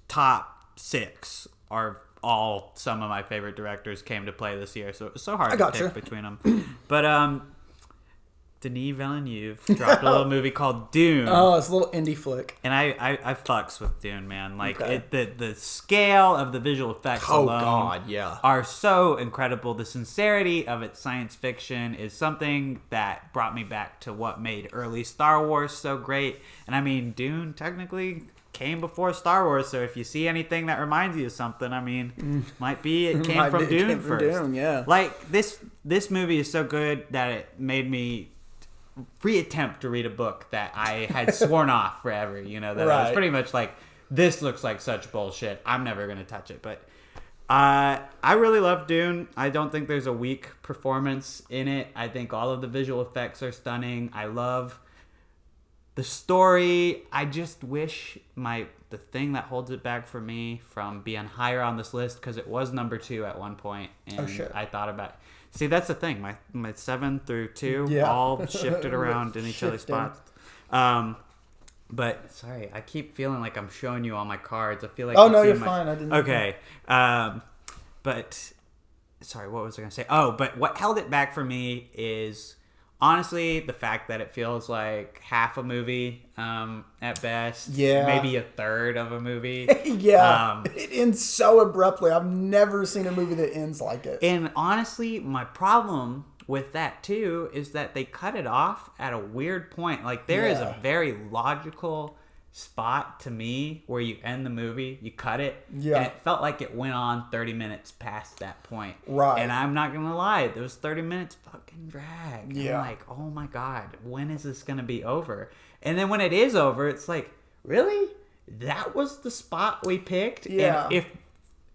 top 6 are all some of my favorite directors came to play this year. So it was so hard to pick between them. But Denis Villeneuve dropped a little movie called Dune. Oh, it's a little indie flick. And I fucks with Dune, man. Like the scale of the visual effects alone are so incredible. The sincerity of its science fiction is something that brought me back to what made early Star Wars so great. And I mean, Dune technically came before Star Wars, so if you see anything that reminds you of something, I mean, might be it came from Dune first. Dune, yeah. Like this movie is so good that it made me reattempt to read a book that I had sworn off forever, you know, that I was pretty much like, this looks like such bullshit, I'm never going to touch it. But I really love Dune. I don't think there's a weak performance in it. I think all of the visual effects are stunning. I love the story. I just wish the thing that holds it back for me from being higher on this list, because it was number 2 at one point, and I thought about it. See, that's the thing. My 7 through 2 all shifted around in each other's spots. But sorry, I keep feeling like I'm showing you all my cards. I feel like you're fine. I didn't. Okay. But sorry, what was I gonna say? Oh, but what held it back for me is honestly the fact that it feels like half a movie at best. Yeah. Maybe a third of a movie. Yeah. It ends so abruptly. I've never seen a movie that ends like it. And honestly, my problem with that too is that they cut it off at a weird point. Like there is a very logical spot to me where you end the movie, you cut it, and it felt like it went on 30 minutes past that point. Right. And I'm not gonna lie, those 30 minutes fucking drag. Yeah. I'm like, oh my god, when is this gonna be over? And then when it is over, it's like, really? That was the spot we picked? Yeah. And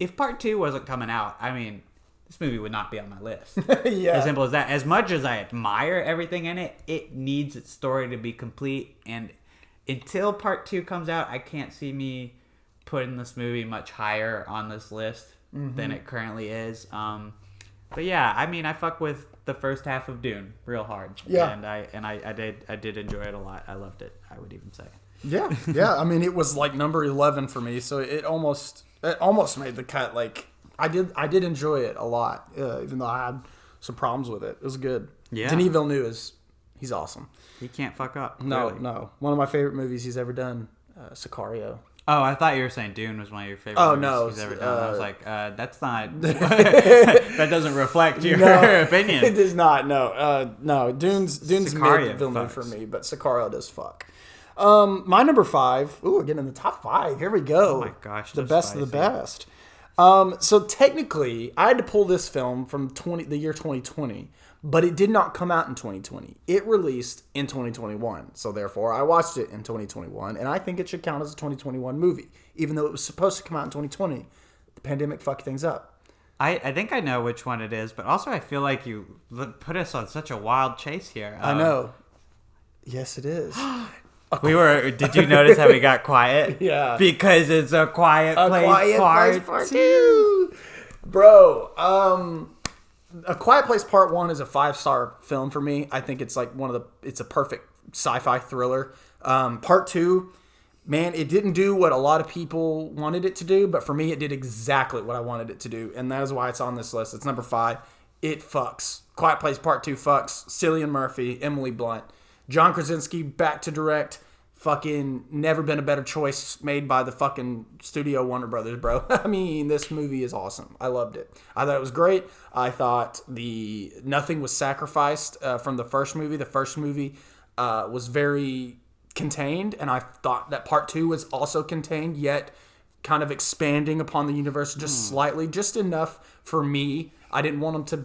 if part 2 wasn't coming out, I mean, this movie would not be on my list. As simple as that. As much as I admire everything in it, it needs its story to be complete, and until part 2 comes out, I can't see me putting this movie much higher on this list than it currently is. But yeah, I mean, I fuck with the first half of Dune real hard. Yeah. And I did enjoy it a lot. I loved it, I would even say. Yeah. Yeah. I mean, it was like number 11 for me, so it almost made the cut. Like I did enjoy it a lot, even though I had some problems with it. It was good. Yeah. Denis Villeneuve he's awesome. He can't fuck up. No, really. No. One of my favorite movies he's ever done, Sicario. Oh, I thought you were saying Dune was one of your favorite movies he's ever done. I was like, that's not... that doesn't reflect your opinion. It does not, no. No, Dune's mid-Villeneuve for me, but Sicario does fuck. My number 5... Ooh, we're getting in the top 5. Here we go. Oh my gosh. The best of the best. So technically, I had to pull this film from the year 2020, but it did not come out in 2020. It released in 2021. So therefore, I watched it in 2021, and I think it should count as a 2021 movie, even though it was supposed to come out in 2020. The pandemic fucked things up. I think I know which one it is, but also I feel like you put us on such a wild chase here. I know. Yes, it is. Did you notice how we got quiet? Yeah. Because it's a Quiet Place Part 2. Bro, A Quiet Place Part 1 is a 5-star film for me. I think it's like it's a perfect sci-fi thriller. Part 2, man, it didn't do what a lot of people wanted it to do, but for me, it did exactly what I wanted it to do, and that is why it's on this list. It's number 5. It fucks. Quiet Place Part 2 fucks. Cillian Murphy, Emily Blunt, John Krasinski back to direct. Fucking never been a better choice made by the fucking studio Warner Brothers, bro. I mean, this movie is awesome. I loved it. I thought it was great. I thought nothing was sacrificed from the first movie. The first movie was very contained, and I thought that part 2 was also contained, yet kind of expanding upon the universe just slightly, just enough for me. I didn't want them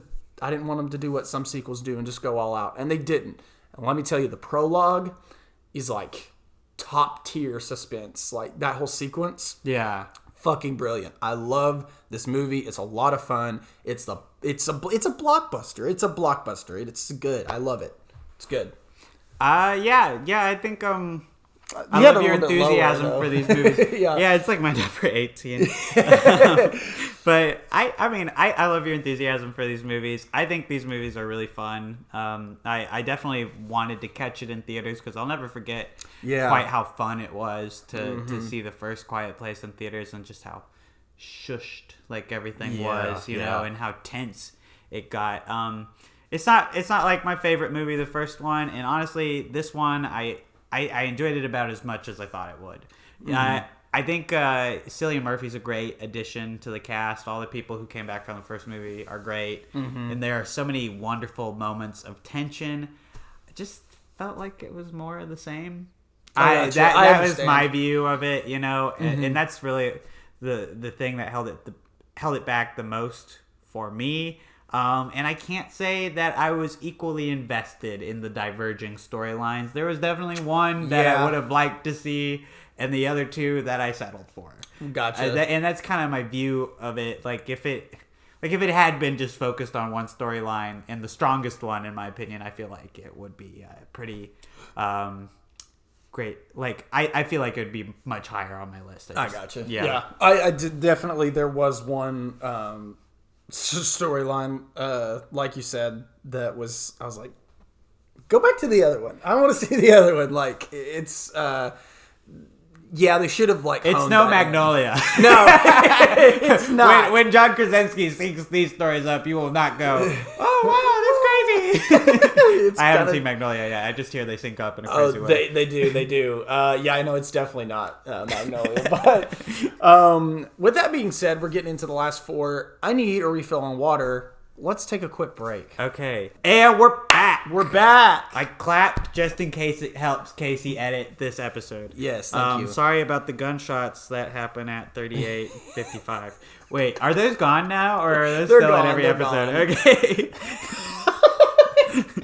to do what some sequels do and just go all out, and they didn't. And let me tell you, the prologue is like top tier suspense. Like that whole sequence. Yeah. Fucking brilliant. I love this movie. It's a lot of fun. It's the it's a blockbuster. It's a blockbuster. It's good. I love it. It's good. Yeah. I think I You had love a your little bit lower, enthusiasm though. for these movies. Yeah. It's like my number 18. But I love your enthusiasm for these movies. I think these movies are really fun. I definitely wanted to catch it in theaters because I'll never forget quite how fun it was to see the first Quiet Place in theaters and just how shushed like everything was, you know, and how tense it got. It's not like my favorite movie, the first one, and honestly, this one I enjoyed it about as much as I thought it would. I think Cillian Murphy's a great addition to the cast. All the people who came back from the first movie are great, and there are so many wonderful moments of tension. I just felt like it was more of the same. That was my view of it, you know, and that's really the thing that held it back the most for me. And I can't say that I was equally invested in the diverging storylines. There was definitely one that I would have liked to see, and the other two that I settled for. Gotcha. And that's kind of my view of it. Like if it had been just focused on one storyline and the strongest one, in my opinion, I feel like it would be pretty great. Like I feel like it would be much higher on my list. I gotcha. Yeah. I did, definitely. There was one storyline, like you said, that was. I was like, go back to the other one. I want to see the other one. Like it's. Yeah, they should have like. It's no Magnolia. No, it's not. When John Krasinski syncs these stories up, you will not go, "Oh wow, that's crazy." I haven't seen Magnolia yet. I just hear they sync up in a crazy way. They do. Yeah, I know it's definitely not Magnolia. But with that being said, we're getting into the last four. I need a refill on water. Let's take a quick break. Okay. And we're back. We're back. I clapped just in case it helps Casey edit this episode. Yes, thank you. Sorry about the gunshots that happen at 38:55. Wait, are those gone now, or are those still in every episode? Okay.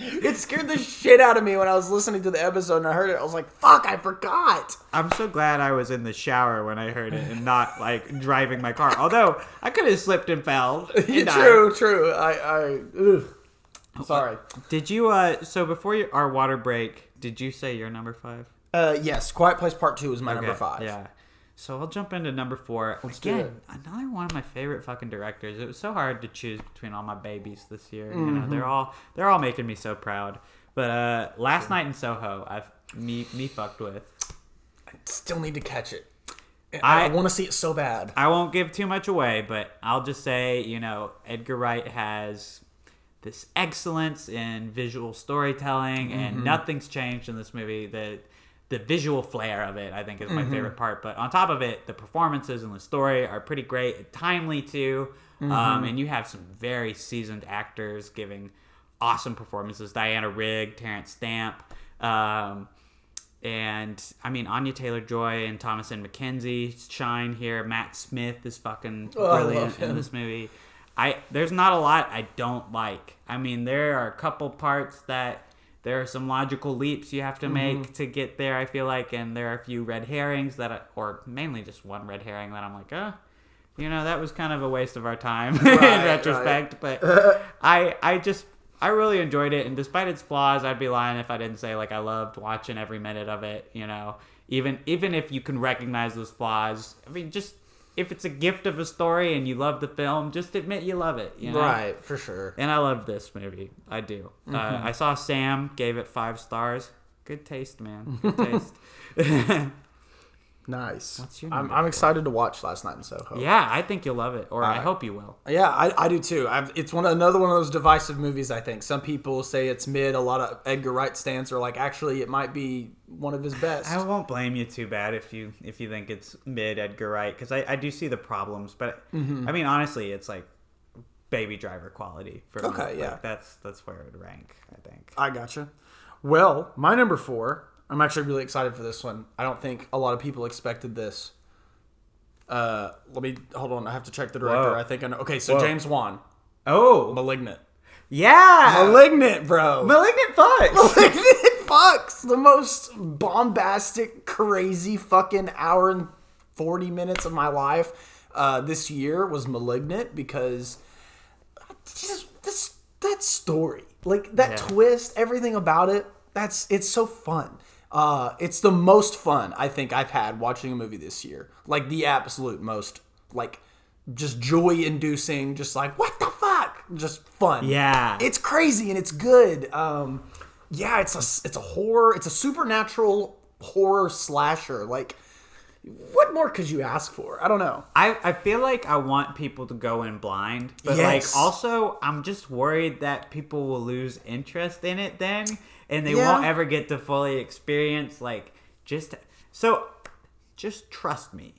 It scared the shit out of me when I was listening to the episode and I heard it. I was like, fuck, I forgot. I'm so glad I was in the shower when I heard it and not like driving my car. Although I could have slipped and fell. And True. Sorry. Did you, so before our water break, did you say your number 5? Yes, Quiet Place Part 2 is my number 5. Yeah. So I'll jump into number 4. Let's do it. Another one of my favorite fucking directors. It was so hard to choose between all my babies this year. You know, they're all making me so proud. But Last Night in Soho, me fucked with. I still need to catch it. I want to see it so bad. I won't give too much away, but I'll just say, you know, Edgar Wright has this excellence in visual storytelling, and nothing's changed in this movie. The visual flair of it, I think, is my favorite part. But on top of it, the performances and the story are pretty great, timely too. And you have some very seasoned actors giving awesome performances. Diana Rigg, Terrence Stamp, and I mean Anya Taylor-Joy and Thomasin McKenzie shine here. Matt Smith is fucking brilliant in this movie. There's not a lot I don't like. I mean, there are a couple parts that there are some logical leaps you have to make to get there, I feel like, and there are a few red herrings or mainly just one red herring that I'm like, you know, that was kind of a waste of our time in retrospect. Right. But I really enjoyed it, and despite its flaws, I'd be lying if I didn't say like I loved watching every minute of it. You know, even if you can recognize those flaws, I mean, just if it's a gift of a story and you love the film, just admit you love it. You know? Right, for sure. And I love this movie. I do. I saw Sam gave it 5 stars. Good taste, man. Good taste. Nice. What's your I'm excited to watch Last Night in Soho. Yeah, I think you'll love it, or I hope you will. Yeah, I do too. It's another one of those divisive movies. I think some people say it's mid. A lot of Edgar Wright stans are like, actually, it might be one of his best. I won't blame you too bad if you think it's mid Edgar Wright, because I do see the problems. But I mean, honestly, it's like Baby Driver quality for me. Okay, yeah, like, that's where it would rank. I think. I gotcha. Well, my number 4. I'm actually really excited for this one. I don't think a lot of people expected this. Let me hold on. I have to check the director. Whoa. I think I know. Okay, so James Wan. Oh, Malignant. Yeah, Malignant, bro. Malignant fucks. Malignant fucks. The most bombastic, crazy fucking hour and 40 minutes of my life this year was Malignant, because that story, like that twist, everything about it. It's so fun. It's the most fun I think I've had watching a movie this year. Like the absolute most, like just joy-inducing. Just like what the fuck, just fun. Yeah, it's crazy and it's good. Yeah, it's a horror. It's a supernatural horror slasher. Like, what more could you ask for? I don't know. I feel like I want people to go in blind, but Yes. like also I'm just worried that people will lose interest in it then, and they won't ever get to fully experience just trust me.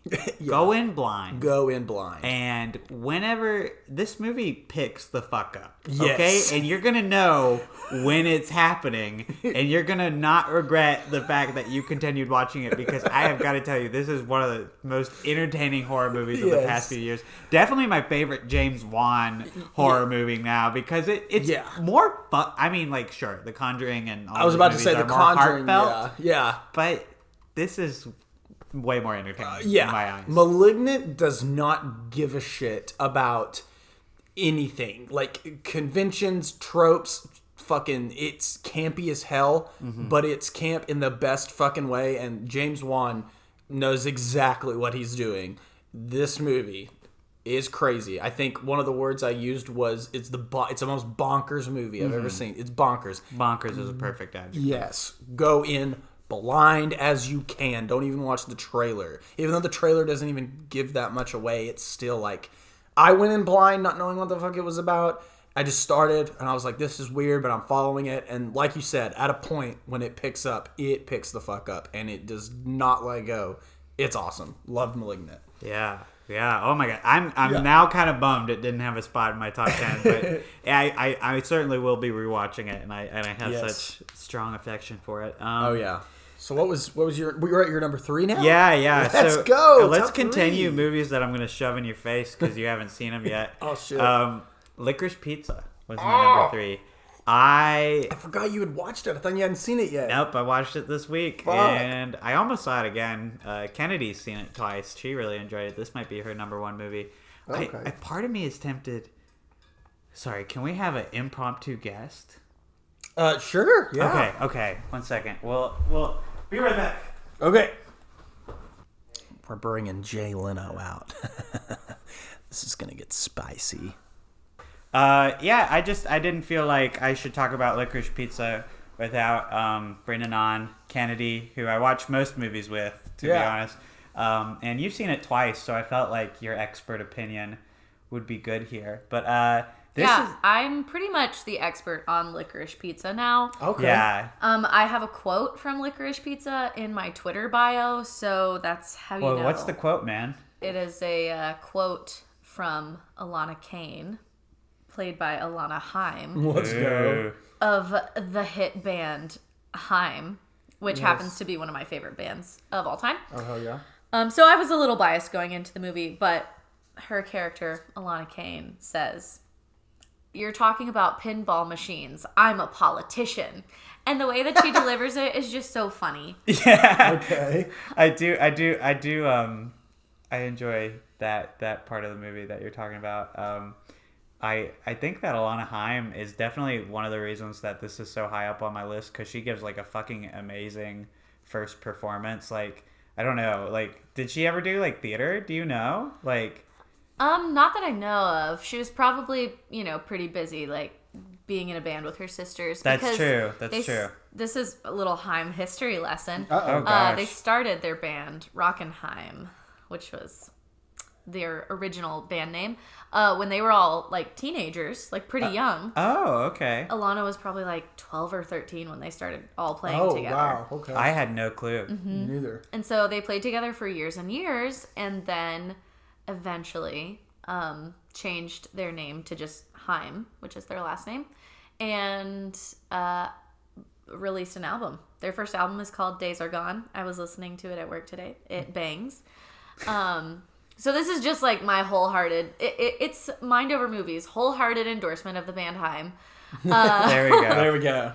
Go in blind. Go in blind. And whenever this movie picks the fuck up, Yes. okay? And you're going to know when it's happening, and you're going to not regret the fact that you continued watching it, because I have got to tell you, this is one of the most entertaining horror movies of the past few years. Definitely my favorite James Wan horror movie now, because it's more fun. I mean, like, sure, The Conjuring and all I was about to movies say are The more Conjuring. heartfelt, Yeah. but this is way more entertaining Yeah. in my eyes. Malignant does not give a shit about anything. Like, conventions, tropes, fucking, it's campy as hell, but it's camp in the best fucking way, and James Wan knows exactly what he's doing. This movie is crazy. I think one of the words I used was it's the most bonkers movie I've ever seen. It's bonkers. Bonkers is a perfect adjective. Yes. Go in blind as you can. Don't even watch the trailer. Even though the trailer doesn't even give that much away, it's still like, I went in blind not knowing what the fuck it was about. I just started and I was like, this is weird, but I'm following it. And like you said, at a point when it picks up, it picks the fuck up and it does not let go. It's awesome. Loved Malignant. Yeah. Oh my god, I'm now kind of bummed it didn't have a spot in my top 10, but I certainly will be rewatching it, and I have such strong affection for it. Oh yeah. So what was your? We're at your number 3 now. Yeah. Let's go. Let's Top continue 3. movies that I'm going to shove in your face because you haven't seen them yet. Oh shit. Licorice Pizza was my number 3. I forgot you had watched it. I thought you hadn't seen it yet. Nope, I watched it this week, and I almost saw it again. Kennedy's seen it twice. She really enjoyed it. This might be her number 1 movie. Okay. Part of me is tempted. Sorry, can we have an impromptu guest? Sure. Yeah. Okay. 1 second. We'll be right back. Okay. We're bringing Jay Leno out. This is gonna get spicy. I didn't feel like I should talk about Licorice Pizza without bringing on Kennedy, who I watch most movies with, to be honest. And you've seen it twice, so I felt like your expert opinion would be good here. But I'm pretty much the expert on Licorice Pizza now. Okay. Yeah. I have a quote from Licorice Pizza in my Twitter bio, so that's how you know. Well, what's the quote, man? It is a quote from Alana Kane, played by Alana Haim, Let's go. of the hit band Haim, which happens to be one of my favorite bands of all time. Oh hell yeah. So I was a little biased going into the movie, but her character, Alana Kane, says, "You're talking about pinball machines. I'm a politician." And the way that she delivers it is just so funny. Yeah. Okay. I do. I enjoy that part of the movie that you're talking about. I think that Alana Haim is definitely one of the reasons that this is so high up on my list, because she gives like a fucking amazing first performance. Like, I don't know, like, did she ever do like theater? Do you know? Like, Not that I know of. She was probably, pretty busy, like being in a band with her sisters. That's true. That's true. This is a little Haim history lesson. Uh-oh. Oh gosh. They started their band Rockenheim, which was their original band name, when they were all like teenagers, like pretty young. Oh, okay. Alana was probably like 12 or 13 when they started all playing Oh together. wow. Okay. I had no clue. Mm-hmm. Neither. And so they played together for years and years, and then eventually changed their name to just Haim, which is their last name, and released an album. Their first album is called Days Are Gone. I was listening to it at work today. It bangs. So this is just like my wholehearted, it's Mind Over Movies, wholehearted endorsement of the band Haim. There we go. There we go.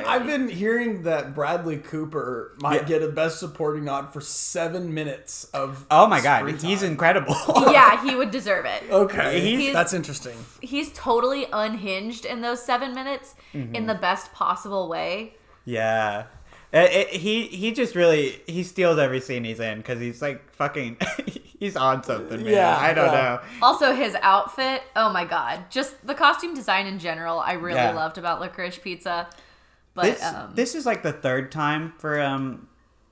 I've been hearing that Bradley Cooper might get a Best Supporting nod for 7 minutes of. Oh my god, screen he's time. incredible. Yeah, he would deserve it. Okay, that's interesting. He's totally unhinged in those 7 minutes in the best possible way. Yeah. He just really, he steals every scene he's in because he's like fucking, he's on something, man. Yeah, I don't know. Also, his outfit, oh my god. Just the costume design in general, I really Yeah. loved about Licorice Pizza. But This is like the third time for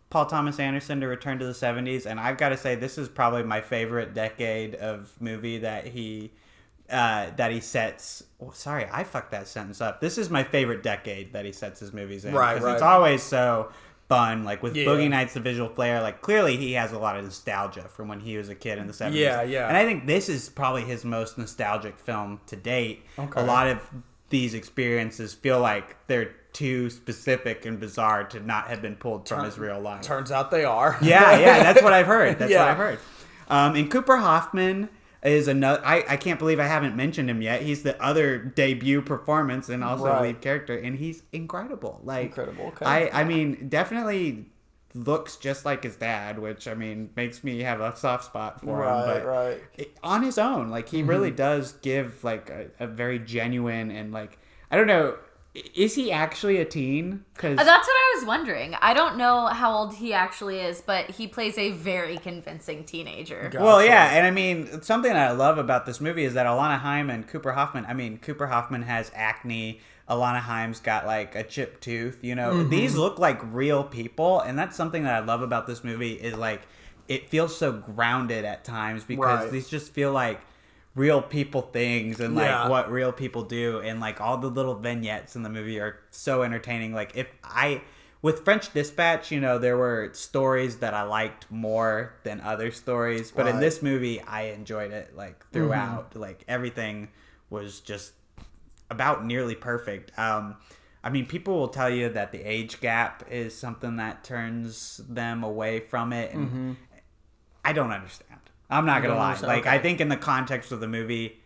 Paul Thomas Anderson to return to the 70s, and I've got to say this is probably my favorite decade of movie that he sets. Oh, sorry, I fucked that sentence up. This is my favorite decade that he sets his movies in. Right. It's always so fun. Like with Boogie Nights, the visual flair. Like clearly he has a lot of nostalgia from when he was a kid in the 70s. Yeah. And I think this is probably his most nostalgic film to date. Okay. A lot of these experiences feel like they're too specific and bizarre to not have been pulled from his real life. Turns out they are. Yeah, that's what I've heard. That's Yeah. what I've heard. And Cooper Hoffman is another. I can't believe I haven't mentioned him yet. He's the other debut performance and also lead character, and he's incredible. Like Incredible, okay. I mean, definitely looks just like his dad, which I mean makes me have a soft spot for him. But on his own, like he really does give like a very genuine and like I don't know. Is he actually a teen? Cause that's what I was wondering. I don't know how old he actually is, but he plays a very convincing teenager. Gotcha. Well, yeah, and I mean, something that I love about this movie is that Alana Haim and Cooper Hoffman, I mean, Cooper Hoffman has acne, Alana Haim's got like a chipped tooth, you know? These look like real people, and that's something that I love about this movie is like, it feels so grounded at times because these just feel like real people things and like what real people do, and like all the little vignettes in the movie are so entertaining. Like with French Dispatch, you know, there were stories that I liked more than other stories, but in this movie I enjoyed it like throughout. Like everything was just about nearly perfect. I mean, people will tell you that the age gap is something that turns them away from it, and I don't understand. I'm not gonna lie. Like, I think in the context of the movie,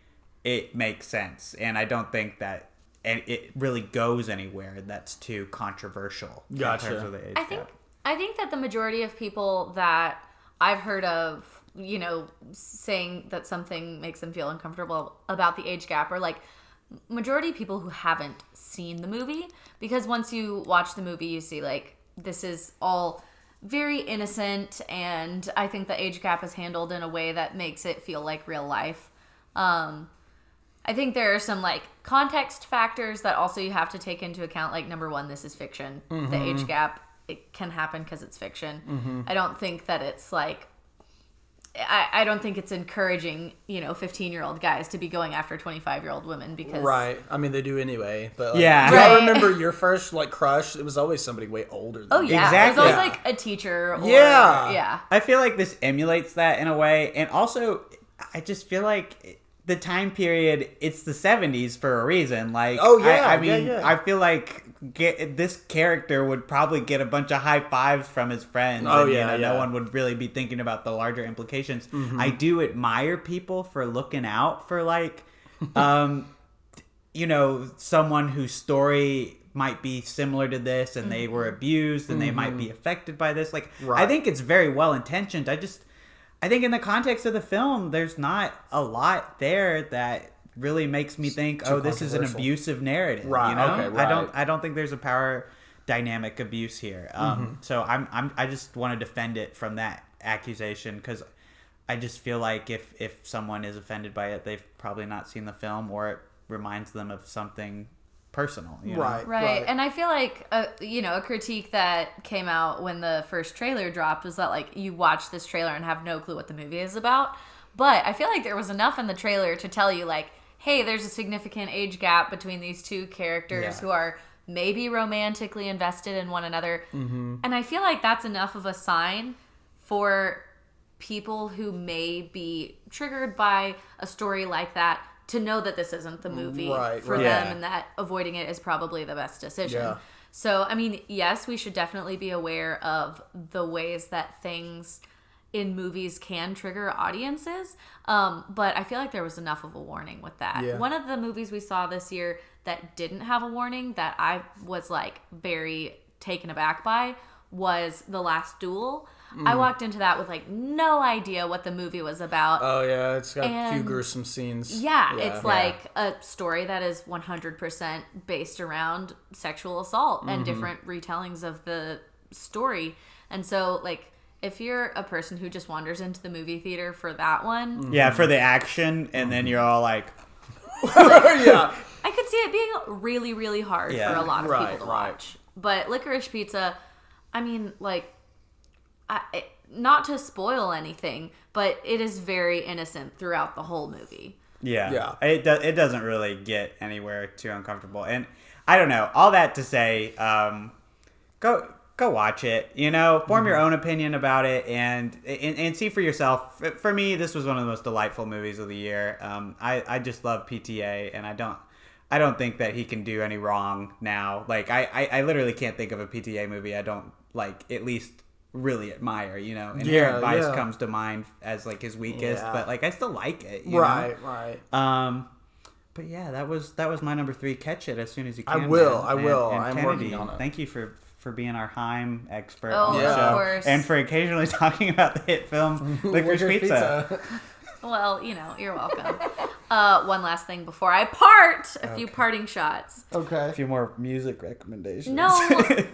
it makes sense, and I don't think that it really goes anywhere that's too controversial. Gotcha. In terms of the age gap. I think that the majority of people that I've heard of, you know, saying that something makes them feel uncomfortable about the age gap are like majority of people who haven't seen the movie, because once you watch the movie, you see like this is all very innocent, and I think the age gap is handled in a way that makes it feel like real life. I think there are some like context factors that also you have to take into account. Like number one, this is fiction. The age gap, it can happen because it's fiction. I don't think that it's like I don't think it's encouraging, you know, 15-year-old guys to be going after 25-year-old women because I mean, they do anyway. But like, Yeah. do y'all Right. remember your first like crush? It was always somebody way older than Oh you. yeah, Exactly. there's always like a teacher. Or, Yeah. yeah. I feel like this emulates that in a way, and also I just feel like the time period, it's the 70s for a reason. Like, I mean, I feel like this character would probably get a bunch of high fives from his friends. Oh, and, no one would really be thinking about the larger implications. I do admire people for looking out for like, you know, someone whose story might be similar to this and they were abused and they might be affected by this. Like, I think it's very well intentioned. I think in the context of the film, there's not a lot there that really makes me think, oh, this is an abusive narrative. Right. You know? Okay, right. I don't think there's a power dynamic abuse here. So I just want to defend it from that accusation, because I just feel like if someone is offended by it, they've probably not seen the film, or it reminds them of something personal. You know? Right. And I feel like, you know, a critique that came out when the first trailer dropped was that, like, you watch this trailer and have no clue what the movie is about. But I feel like there was enough in the trailer to tell you, like, hey, there's a significant age gap between these two characters who are maybe romantically invested in one another. And I feel like that's enough of a sign for people who may be triggered by a story like that to know that this isn't the movie for them, and that avoiding it is probably the best decision. Yeah. So, I mean, yes, we should definitely be aware of the ways that things in movies can trigger audiences, but I feel like there was enough of a warning with that. Yeah. One of the movies we saw this year that didn't have a warning that I was like very taken aback by was The Last Duel. I walked into that with like no idea what the movie was about. Oh yeah, it's got a few And gruesome scenes. Yeah, it's like a story that is 100% based around sexual assault and different retellings of the story. And so, like, if you're a person who just wanders into the movie theater for that one, Yeah, for the action, and then you're all like, Yeah. I could see it being really, really hard Yeah. for a lot of Right, people to right. watch. But Licorice Pizza, I mean, like, not to spoil anything, but it is very innocent throughout the whole movie. yeah. It doesn't really get anywhere too uncomfortable. And I don't know. All that to say, go watch it. You know, form your own opinion about it and see for yourself. For me, this was one of the most delightful movies of the year. I just love PTA, and I don't think that he can do any wrong now. Like I literally can't think of a PTA movie I don't like at least really admire. You know, Inherent Vice comes to mind as like his weakest, but like I still like it. You know? Right. But yeah, that was my number 3. Catch it as soon as you I can. will. man. I will. And I'm Kennedy, working on it. Thank you for being our Heim expert Oh, on the yeah. show, of course. and for occasionally talking about the hit film Licorice Pizza. Well, you know, you're welcome. One last thing before I part. A few parting shots. Okay. A few more music recommendations. No,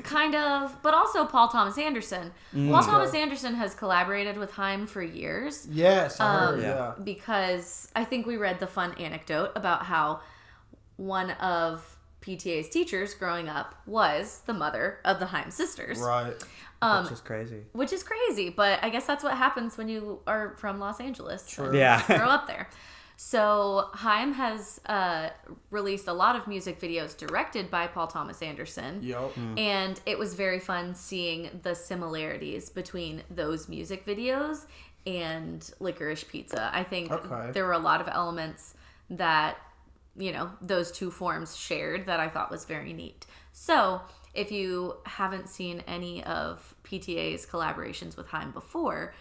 kind of, but also Paul Thomas Anderson. Paul Thomas Anderson has collaborated with Haim for years. Yes, I heard. yeah. Because I think we read the fun anecdote about how one of PTA's teachers growing up was the mother of the Haim sisters. Right. Which is crazy. Which is crazy, but I guess that's what happens when you are from Los Angeles. Sure. Yeah. Grow up there. So Haim has released a lot of music videos directed by Paul Thomas Anderson. Yup. And it was very fun seeing the similarities between those music videos and Licorice Pizza. I think there were a lot of elements that, you know, those two forms shared that I thought was very neat. So if you haven't seen any of PTA's collaborations with Haim before,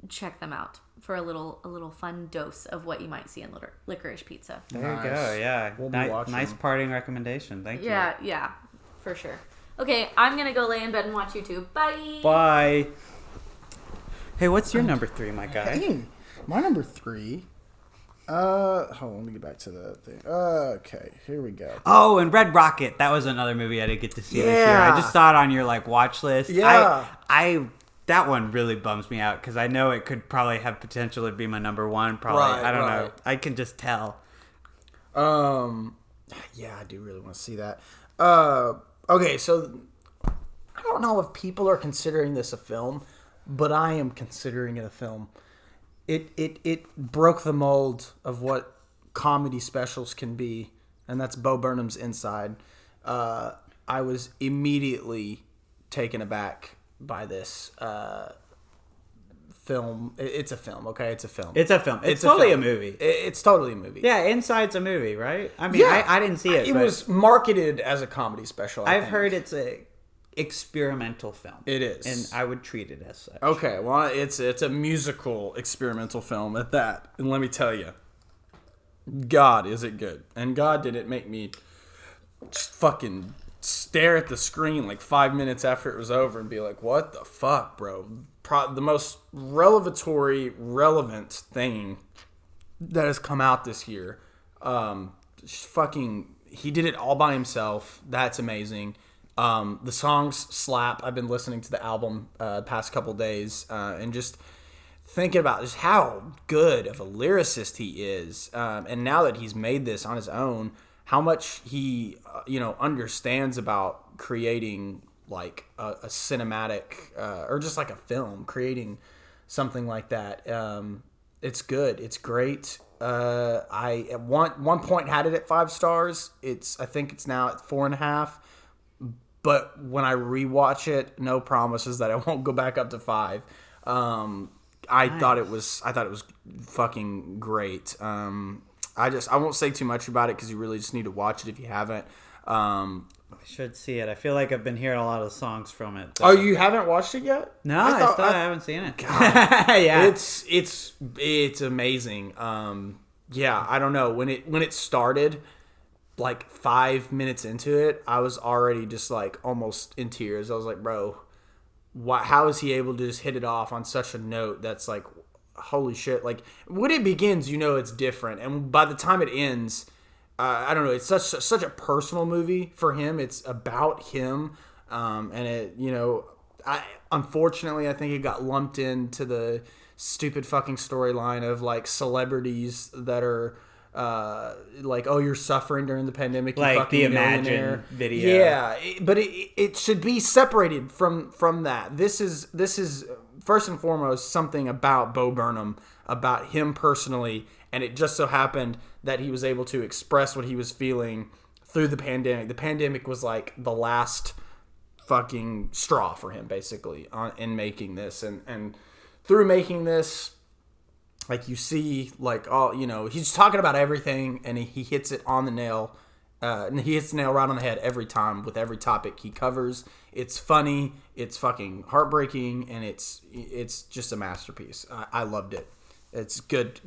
check them out for a little fun dose of what you might see in Licorice Pizza. There you go. Yeah. We'll be watching. Nice parting recommendation. Thank you. Yeah, for sure. Okay, I'm gonna go lay in bed and watch YouTube. Bye. Bye. Hey, what's your number 3, my guy? Hey, my number 3. Hold on, let me get back to the thing. Okay, here we go. Oh, and Red Rocket. That was another movie I didn't get to see this year. I just saw it on your like watch list. Yeah. I that one really bums me out because I know it could probably have potential to be my number 1. Probably. Right, I don't right. know. I can just tell. Yeah, I do really want to see that. Okay, so I don't know if people are considering this a film, but I am considering it a film. It broke the mold of what comedy specials can be, and that's Bo Burnham's Inside. I was immediately taken aback by this film. It's a film, okay? It's a film. It's a film. It's totally a film. movie. It's totally a movie. Yeah, Inside's a movie, right? I mean, Yeah. I didn't see it. It but was marketed as a comedy special. I I've think. heard it's a experimental film. It is. And I would treat it as such. Okay, well, it's a musical experimental film at that. And let me tell you, God, is it good. And God, did it make me just fucking stare at the screen like 5 minutes after it was over and be like, what the fuck, bro? The most relevant thing that has come out this year. He did it all by himself. That's amazing. The songs slap. I've been listening to the album past couple days and just thinking about just how good of a lyricist he is. And now that he's made this on his own, how much he understands about creating like a cinematic or just like a film, creating something like that. It's good. It's great. I at one point had it at 5 stars. I think it's now at 4.5. But when I rewatch it, no promises that I won't go back up to 5. I thought it was fucking great. I won't say too much about it because you really just need to watch it if you haven't. I should see it. I feel like I've been hearing a lot of songs from it. Oh, you haven't watched it yet? No, I haven't seen it. Yeah, it's amazing. Yeah, I don't know when it started. like 5 minutes into it, I was already just like almost in tears. I was like, bro, how is he able to just hit it off on such a note that's like, holy shit. Like when it begins, it's different. And by the time it ends, I don't know, it's such a personal movie for him. It's about him. And it, unfortunately, I think it got lumped into the stupid fucking storyline of like celebrities that are like, oh, you're suffering during the pandemic, you like fucking the millionaire. Imagine video. Yeah, but it should be separated from that. This is first and foremost something about Bo Burnham, about him personally, and it just so happened that he was able to express what he was feeling through the pandemic. The pandemic was like the last fucking straw for him, basically, in making this, and through making this, like you see, like he's talking about everything, and he hits it on the nail. And he hits the nail right on the head every time with every topic he covers. It's funny, it's fucking heartbreaking, and it's just a masterpiece. I loved it. It's good.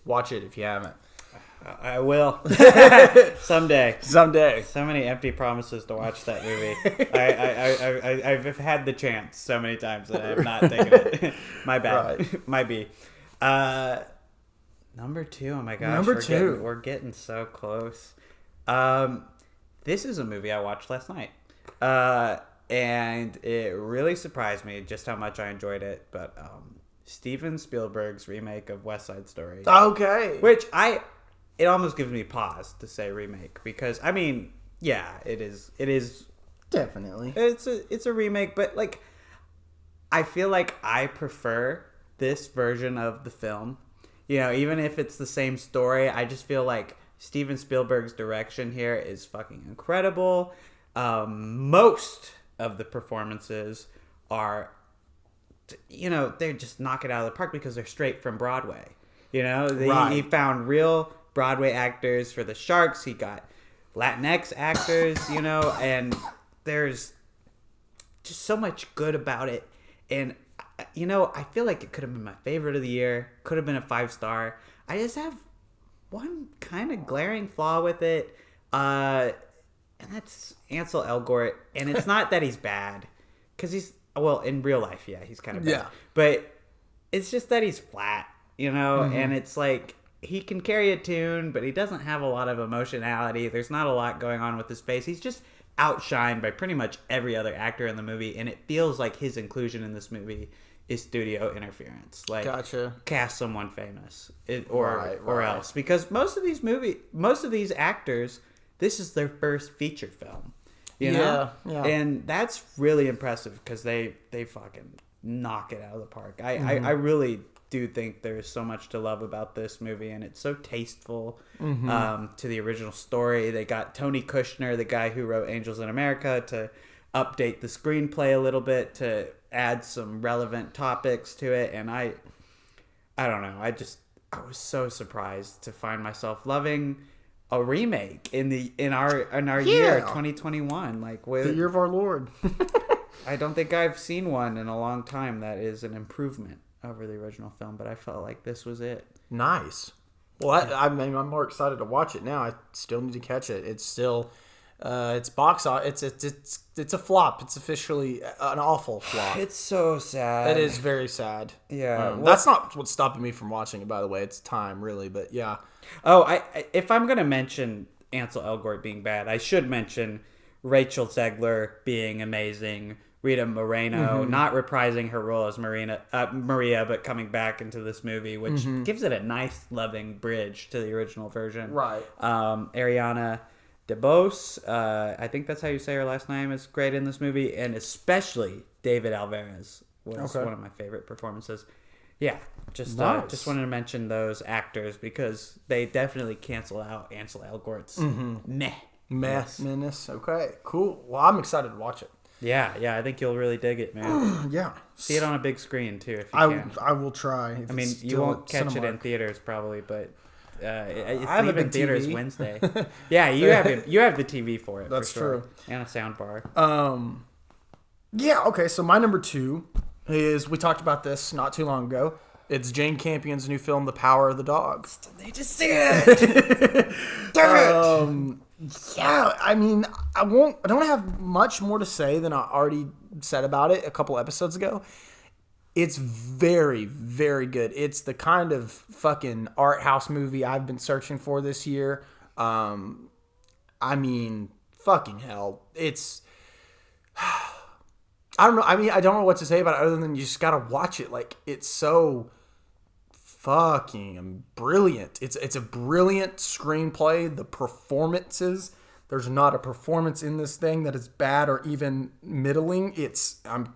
Watch it if you haven't. I will. Someday. So many empty promises to watch that movie. I've had the chance so many times that I have not taken it. My bad. Right. Might be. Number 2. Oh my gosh. Number 2. We're getting so close. This is a movie I watched last night. And it really surprised me just how much I enjoyed it. But Steven Spielberg's remake of West Side Story. Okay. Which it almost gives me pause to say remake, because I mean, yeah, it is Definitely. it's a remake, but like I feel like I prefer this version of the film. Even if it's the same story, I just feel like Steven Spielberg's direction here is fucking incredible. Most of the performances are, they just knock it out of the park because they're straight from Broadway. Right. He found real Broadway actors for the Sharks. He got Latinx actors, and there's just so much good about it. And, I feel like it could have been my favorite of the year. Could have been a 5-star. I just have one kind of glaring flaw with it. And that's Ansel Elgort. And it's not that he's bad. Because in real life, yeah, he's kind of bad. Yeah. But it's just that he's flat, and it's like, he can carry a tune, but he doesn't have a lot of emotionality. There's not a lot going on with his face. He's just outshined by pretty much every other actor in the movie, and it feels like his inclusion in this movie is studio interference. Like, Gotcha. Cast someone famous, or Right. else, because most of these actors, this is their first feature film. Yeah. And that's really impressive because they fucking knock it out of the park. I really do think there's so much to love about this movie, and it's so tasteful to the original story. They got Tony Kushner, the guy who wrote Angels in America, to update the screenplay a little bit to add some relevant topics to it, and I don't know, I was so surprised to find myself loving a remake in our year 2021, like with The year of our Lord. I don't think I've seen one in a long time that is an improvement over the original film, but I felt like this was it. Nice. Well, I mean, I'm more excited to watch it now. I still need to catch it. It's still, it's box office. It's a flop. It's officially an awful flop. It's so sad. It is very sad. Yeah. That's not what's stopping me from watching it, by the way. It's time, really. But yeah. Oh, if I'm gonna mention Ansel Elgort being bad, I should mention Rachel Zegler being amazing. Rita Moreno not reprising her role as Maria, but coming back into this movie, which gives it a nice, loving bridge to the original version. Right. Ariana DeBose, I think that's how you say her last name, is great in this movie, and especially David Alvarez was one of my favorite performances. Yeah, just wanted to mention those actors because they definitely cancel out Ansel Elgort's Menace. Okay, cool. Well, I'm excited to watch it. Yeah, I think you'll really dig it, man. Yeah. See it on a big screen, too, if you can. I will try. I mean, you won't catch it in theaters, probably, but it's have a leaving big theaters TV. Wednesday. Yeah, you have the TV for it. That's for sure. true. And a sound bar. Yeah, okay, so my number 2 is, we talked about this not too long ago, It's Jane Campion's new film, The Power of the Dog. Still need to see it. Yeah, I mean, I don't have much more to say than I already said about it a couple episodes ago. It's very, very good. It's the kind of fucking art house movie I've been searching for this year. I mean, fucking hell. It's... I don't know. I mean, I don't know what to say about it other than you just gotta watch it. Like, it's so fucking brilliant. It's a brilliant screenplay. The performances, there's not a performance in this thing that is bad or even middling.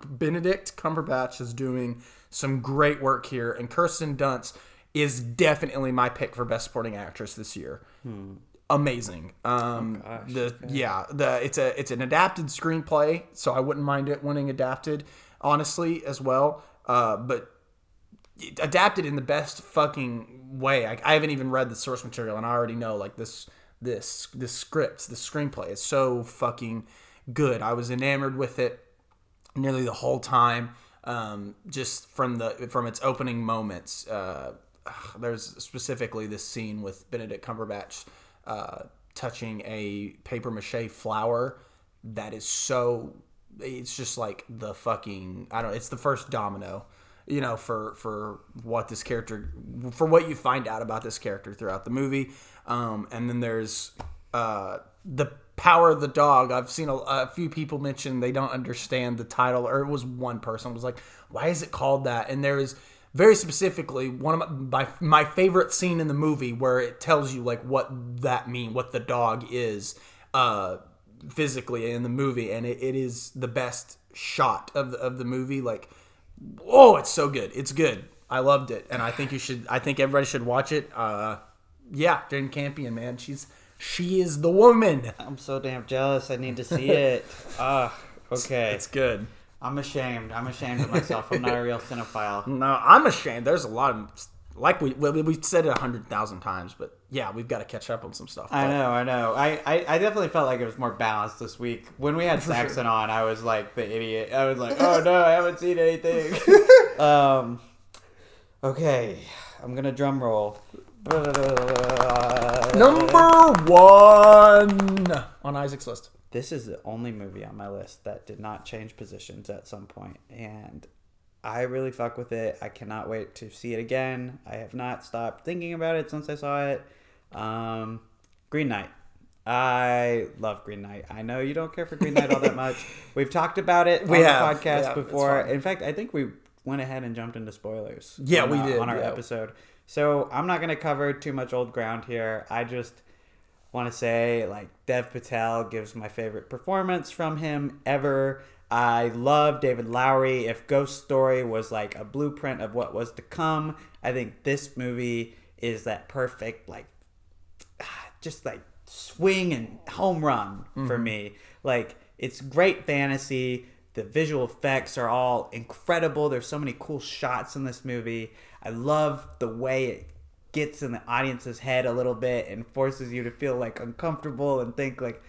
Benedict Cumberbatch is doing some great work here, and Kirsten Dunst is definitely my pick for Best Supporting Actress this year. Amazing. It's an adapted screenplay, so I wouldn't mind it winning adapted, honestly, as well. But adapted in the best fucking way. I haven't even read the source material, and I already know like this script, the screenplay is so fucking good. I was enamored with it nearly the whole time. Just from its opening moments. There's specifically this scene with Benedict Cumberbatch touching a paper mache flower that is so, it's just like the fucking, I don't know, it's the first domino, you know, for what this character, for what you find out about this character throughout the movie. And then there's The Power of the Dog. I've seen a few people mention they don't understand the title, or it was one person was like, why is it called that? And there is very specifically one of my favorite scene in the movie where it tells you like what the dog is physically in the movie, and it is the best shot of the movie. Like, oh, it's so good. It's good. I loved it, and I think everybody should watch it. Yeah, Jane Campion, man, she is the woman. I'm so damn jealous. I need to see it. Okay. It's good. I'm ashamed of myself. I'm not a real cinephile. No, I'm ashamed. There's a lot of, like we said it 100,000 times, but yeah, we've got to catch up on some stuff. I know. I definitely felt like it was more balanced this week. When we had Saxon on, I was like the idiot. I was like, oh no, I haven't seen anything. Okay, I'm gonna drum roll. Number 1 on Isaac's list. This is the only movie on my list that did not change positions at some point, and I really fuck with it. I cannot wait to see it again. I have not stopped thinking about it since I saw it. Green Knight. I love Green Knight. I know you don't care for Green Knight all that much. We've talked about it on the podcast before. In fact, I think we went ahead and jumped into spoilers. Yeah, we did. On our episode. So I'm not going to cover too much old ground here. I just want to say, like, Dev Patel gives my favorite performance from him ever. I love David Lowery. If Ghost Story was like a blueprint of what was to come, I think this movie is that perfect, like, just like swing and home run for me. Like, it's great fantasy. The visual effects are all incredible. There's so many cool shots in this movie. I love the way it gets in the audience's head a little bit and forces you to feel like uncomfortable and think like,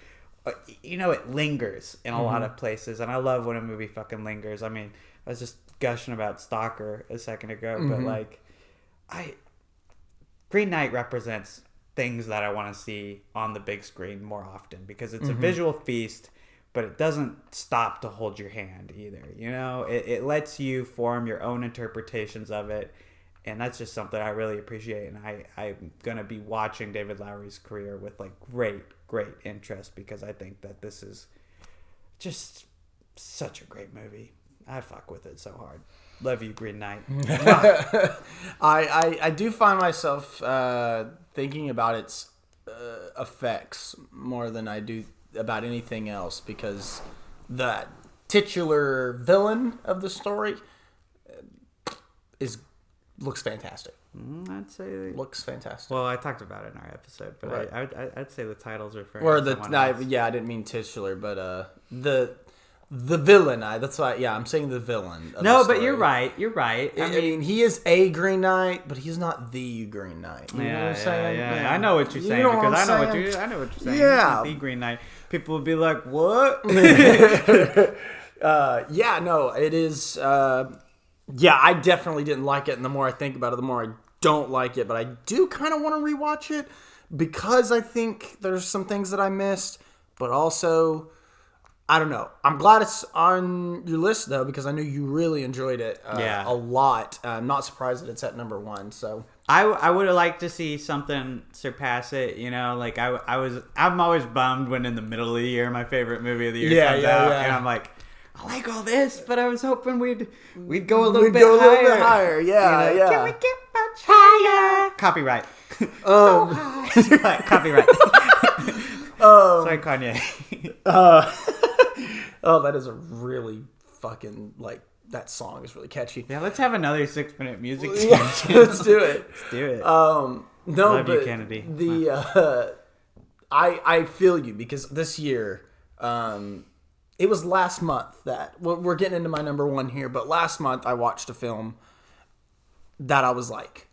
you know, it lingers in a lot of places. And I love when a movie fucking lingers. I mean, I was just gushing about Stalker a second ago, but like, Green Knight represents things that I want to see on the big screen more often because it's a visual feast, but it doesn't stop to hold your hand either. You know, it lets you form your own interpretations of it. And that's just something I really appreciate. And I'm going to be watching David Lowery's career with like great interest because I think that this is just such a great movie. I fuck with it so hard. Love you, Green Knight. I do find myself thinking about its effects more than I do about anything else because the titular villain of the story looks fantastic. I'd say looks fantastic. Well, I talked about it in our episode, but right. I'd say the title's referring or to someone else. I didn't mean titular, but the villain. That's why. Yeah, I'm saying the villain. No, but you're right. I mean, he is a Green Knight, but he's not the Green Knight. You know what I'm saying? Yeah. I know what you're saying because I know what you're saying. Yeah, the Green Knight. People would be like, "What?" Yeah, no, it is. Yeah, I definitely didn't like it, and the more I think about it, the more I don't like it. But I do kind of want to rewatch it because I think there's some things that I missed, but also, I don't know. I'm glad it's on your list, though, because I know you really enjoyed it a lot. I'm not surprised that it's at number 1, so... I would have liked to see something surpass it, you know, like I'm always bummed when in the middle of the year my favorite movie of the year comes out, and I'm like, I like all this, but I was hoping we'd go a little bit higher. Yeah, you know? yeah. Can we get much higher? Copyright. So high. Copyright. Sorry, Kanye. Oh, that is a really fucking, like, that song is really catchy. Yeah, let's have another 6-minute music. Let's do it. Let's do it. No, Love but you, Kennedy. I feel you because this year, it was last month that we're getting into my number 1 here, but last month I watched a film that I was like,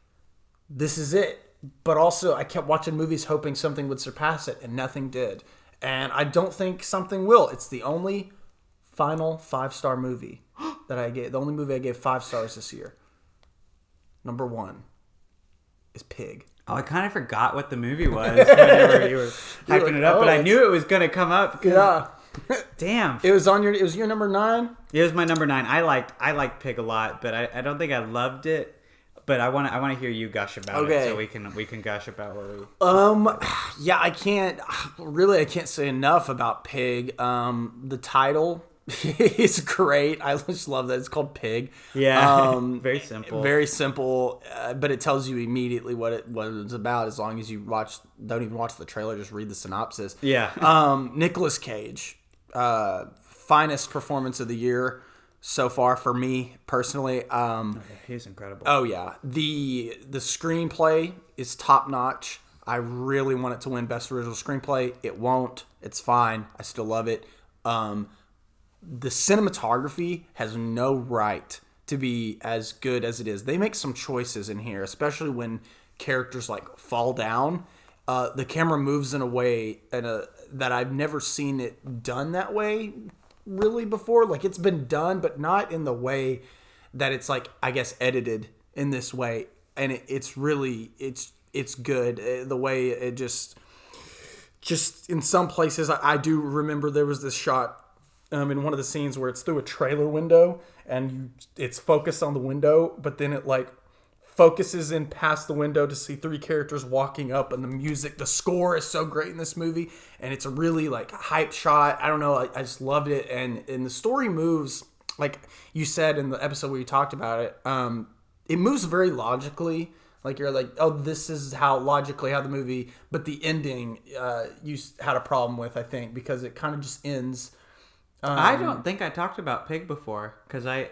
this is it. But also I kept watching movies hoping something would surpass it, and nothing did. And I don't think something will. It's the only final 5-star movie that I gave. The only movie I gave 5 stars this year. Number 1 is Pig. Oh, I kind of forgot what the movie was whenever you were hyping it up, but I knew it was going to come up. Yeah. Damn. It was your number 9? It was my number 9. I liked Pig a lot, but I don't think I loved it. But I want to hear you gush about it, so we can gush about what we. Yeah, I can't say enough about Pig. The title is great. I just love that it's called Pig. Yeah, very simple. Very simple, but it tells you immediately what it's about. As long as you don't even watch the trailer, just read the synopsis. Yeah. Nicolas Cage, finest performance of the year so far for me personally. He's incredible. Oh yeah, the screenplay is top notch. I really want it to win Best Original Screenplay. It won't. It's fine. I still love it. The cinematography has no right to be as good as it is. They make some choices in here, especially when characters like fall down. The camera moves in a way that I've never seen it done that way really before. Like, it's been done, but not in the way that it's like, I guess, edited in this way. And it's really it's good. The way it just in some places, I do remember there was this shot in one of the scenes where it's through a trailer window and it's focused on the window, but then it like focuses in past the window to see 3 characters walking up, and the score is so great in this movie, and it's a really like hype shot. I don't know, I just loved it, and the story moves, like you said in the episode where you talked about it, it moves very logically. Like, you're like, oh, this is how the movie, but the ending you had a problem with, I think, because it kind of just ends. I don't think I talked about Pig before, because I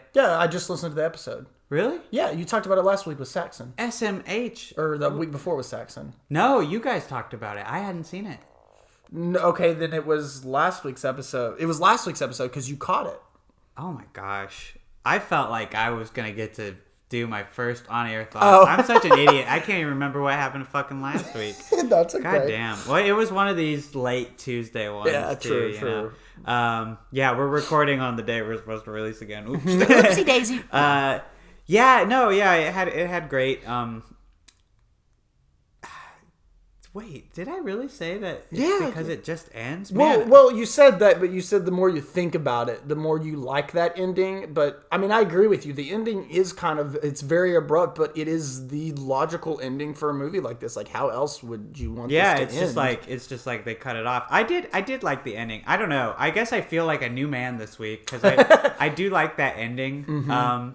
just listened to the episode. Really? Yeah, you talked about it last week with Saxon. SMH. Or the week before with Saxon. No, you guys talked about it. I hadn't seen it. No, okay, then it was last week's episode. It was last week's episode because you caught it. Oh my gosh. I felt like I was going to get to do my first on-air thoughts. Oh. I'm such an idiot. I can't even remember what happened fucking last week. That's okay. God damn. Well, it was one of these late Tuesday ones. Yeah, too, true. Yeah, we're recording on the day we're supposed to release again. Oops. Oopsie daisy. It had great. Wait, did I really say that? It's because it just ends. Man. Well, you said that, but you said the more you think about it, the more you like that ending. But I mean, I agree with you. The ending is it's very abrupt, but it is the logical ending for a movie like this. Like, how else would you want this to end? It's just like they cut it off. I did like the ending. I don't know. I guess I feel like a new man this week because I do like that ending. Mm-hmm.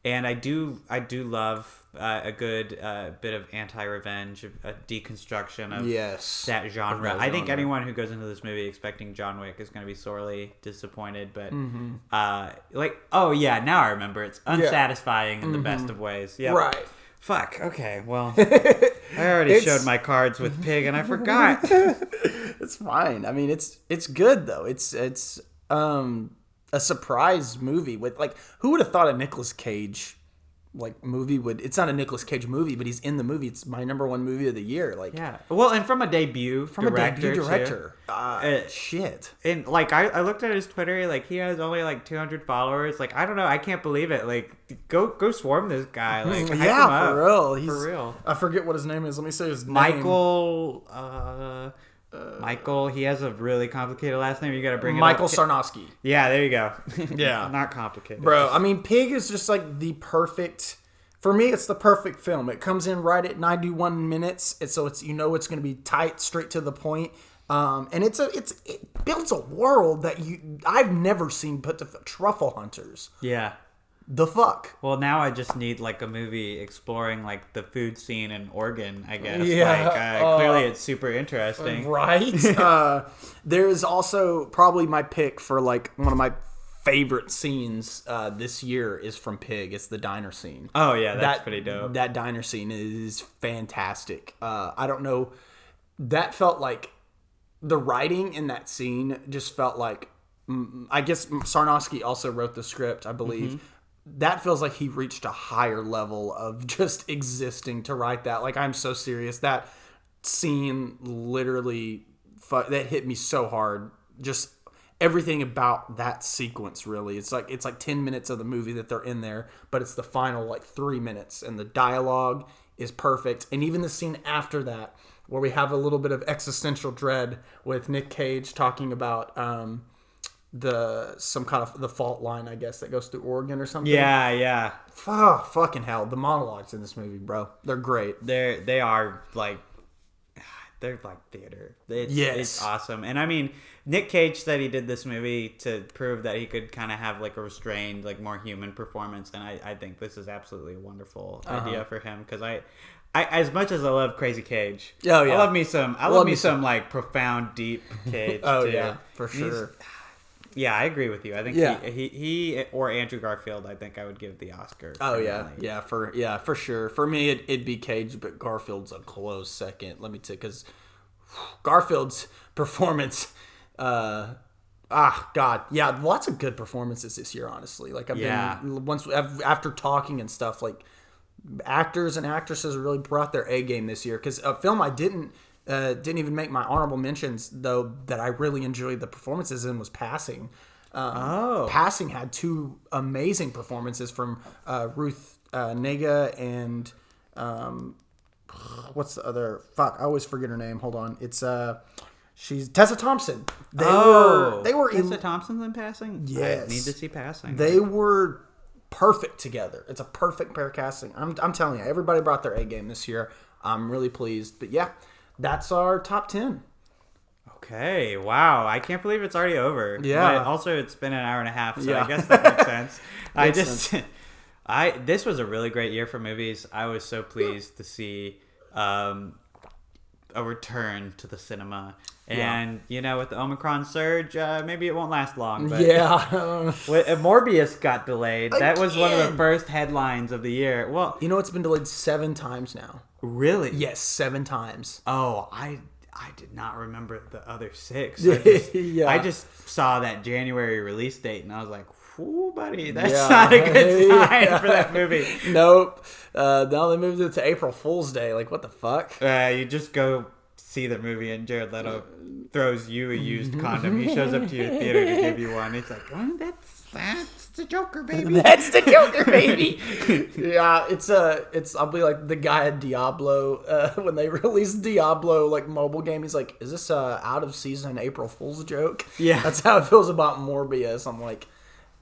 And I do love a good bit of anti-revenge, a deconstruction of that genre. I think anyone who goes into this movie expecting John Wick is going to be sorely disappointed. But now I remember. It's unsatisfying in the best of ways. Yep. Right. Fuck. Okay. Well, I already showed my cards with Pig, and I forgot. It's fine. I mean, it's good though. It's a surprise movie with, like, who would have thought a Nicolas Cage movie would. It's not a Nicolas Cage movie, but he's in the movie. It's my number one movie of the year. Like, yeah. Well, and from a debut director. Shit. And like I looked at his Twitter, like he has only like 200 followers. Like I don't know, I can't believe it. Like go swarm this guy. Like hype him up. For real. For real. I forget what his name is. Let me say his name. Michael, he has a really complicated last name. You got to bring it Michael up. Sarnowski. Yeah, there you go. Yeah. Not complicated. Bro, I mean, Pig is just like the perfect... For me, it's the perfect film. It comes in right at 91 minutes, and so it's it's going to be tight, straight to the point. And it builds a world that I've never seen put to Truffle Hunters. Yeah. The fuck? Well, now I just need like a movie exploring like the food scene in Oregon, I guess. Yeah. Like clearly it's super interesting. Right? There's also probably my pick for like one of my favorite scenes this year is from Pig. It's the diner scene. Oh yeah, that's pretty dope. That diner scene is fantastic. I don't know. That felt like the writing in that scene just felt like, I guess Sarnowski also wrote the script, I believe. Mm-hmm. That feels like he reached a higher level of just existing to write that. Like, I'm so serious. That scene literally, that hit me so hard. Just everything about that sequence, really. It's like 10 minutes of the movie that they're in there, but it's the final, like, 3 minutes. And the dialogue is perfect. And even the scene after that, where we have a little bit of existential dread with Nick Cage talking about... some kind of the fault line, I guess, that goes through Oregon or something. Yeah. Fucking hell. The monologues in this movie, bro. They're great. They are like, they're like theater. It's awesome. And I mean, Nick Cage said he did this movie to prove that he could kind of have like a restrained, like more human performance. And I think this is absolutely a wonderful idea for him. Because I as much as I love Crazy Cage, I love me some like profound, deep Cage. Oh too. yeah, for sure. Yeah, I agree with you. I think he or Andrew Garfield, I think I would give the Oscar. Oh for sure. For me, it'd be Cage, but Garfield's a close second. Let me take because Garfield's performance. God, yeah, lots of good performances this year. Honestly, like after talking and stuff, like actors and actresses really brought their A game this year. Because a film I didn't even make my honorable mentions, though, that I really enjoyed the performances in was Passing. Passing had two amazing performances from Ruth Negga and what's the other? Fuck, I always forget her name. Hold on, it's she's Tessa Thompson. They were Tessa Thompson's in Passing. Yes, I need to see Passing. They were perfect together. It's a perfect pair casting. I'm telling you, everybody brought their A game this year. I'm really pleased. But yeah. That's our top 10. Okay, wow. I can't believe it's already over. Yeah. But also, it's been an hour and a half, so I guess that makes sense. This was a really great year for movies. I was so pleased to see a return to the cinema. And, with the Omicron surge, maybe it won't last long. But Morbius got delayed. That was one of the first headlines of the year. Well, it's been delayed 7 times now. Really? Yes, 7 times. Oh, I did not remember the other 6. I just saw that January release date, and I was like, "Whoo, buddy, that's not a good sign for that movie." Nope. Now they moved it to April Fool's Day. Like, what the fuck? You just go see the movie, and Jared Leto throws you a used condom. He shows up to your theater to give you one. It's like, oh, that's the Joker, baby. That's the Joker, baby. Yeah, I'll be like the guy at Diablo when they released Diablo like mobile game. He's like, is this out of season April Fool's joke? Yeah, that's how it feels about Morbius. I'm like,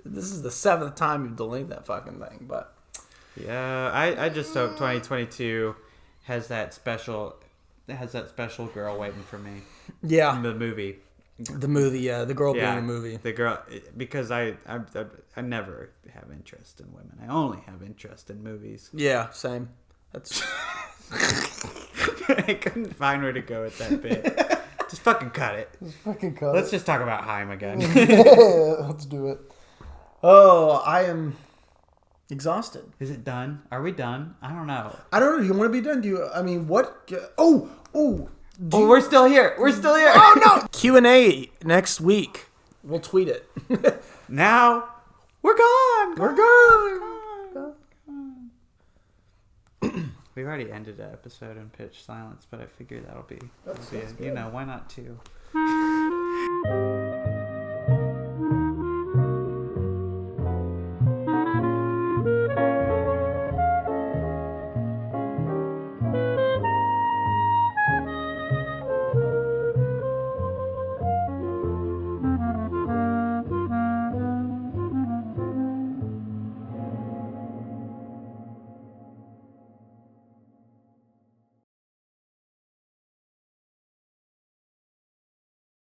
this is the 7th time you've delayed that fucking thing. But yeah, I just hope 2022 has that special girl waiting for me. Yeah, in the movie. The movie, the girl being a movie. The girl, because I never have interest in women. I only have interest in movies. Yeah, same. That's. I couldn't find where to go with that bit. Just fucking cut it. Let's just talk about Haim again. Let's do it. Oh, I am exhausted. Is it done? Are we done? I don't know. Do you want to be done? What? Oh. We're still here. Oh no! Q&A next week. We'll tweet it. Now we're gone. We're gone. We've already ended an episode in pitch silence, but I figure that'll be That's it. good. You know, why not two?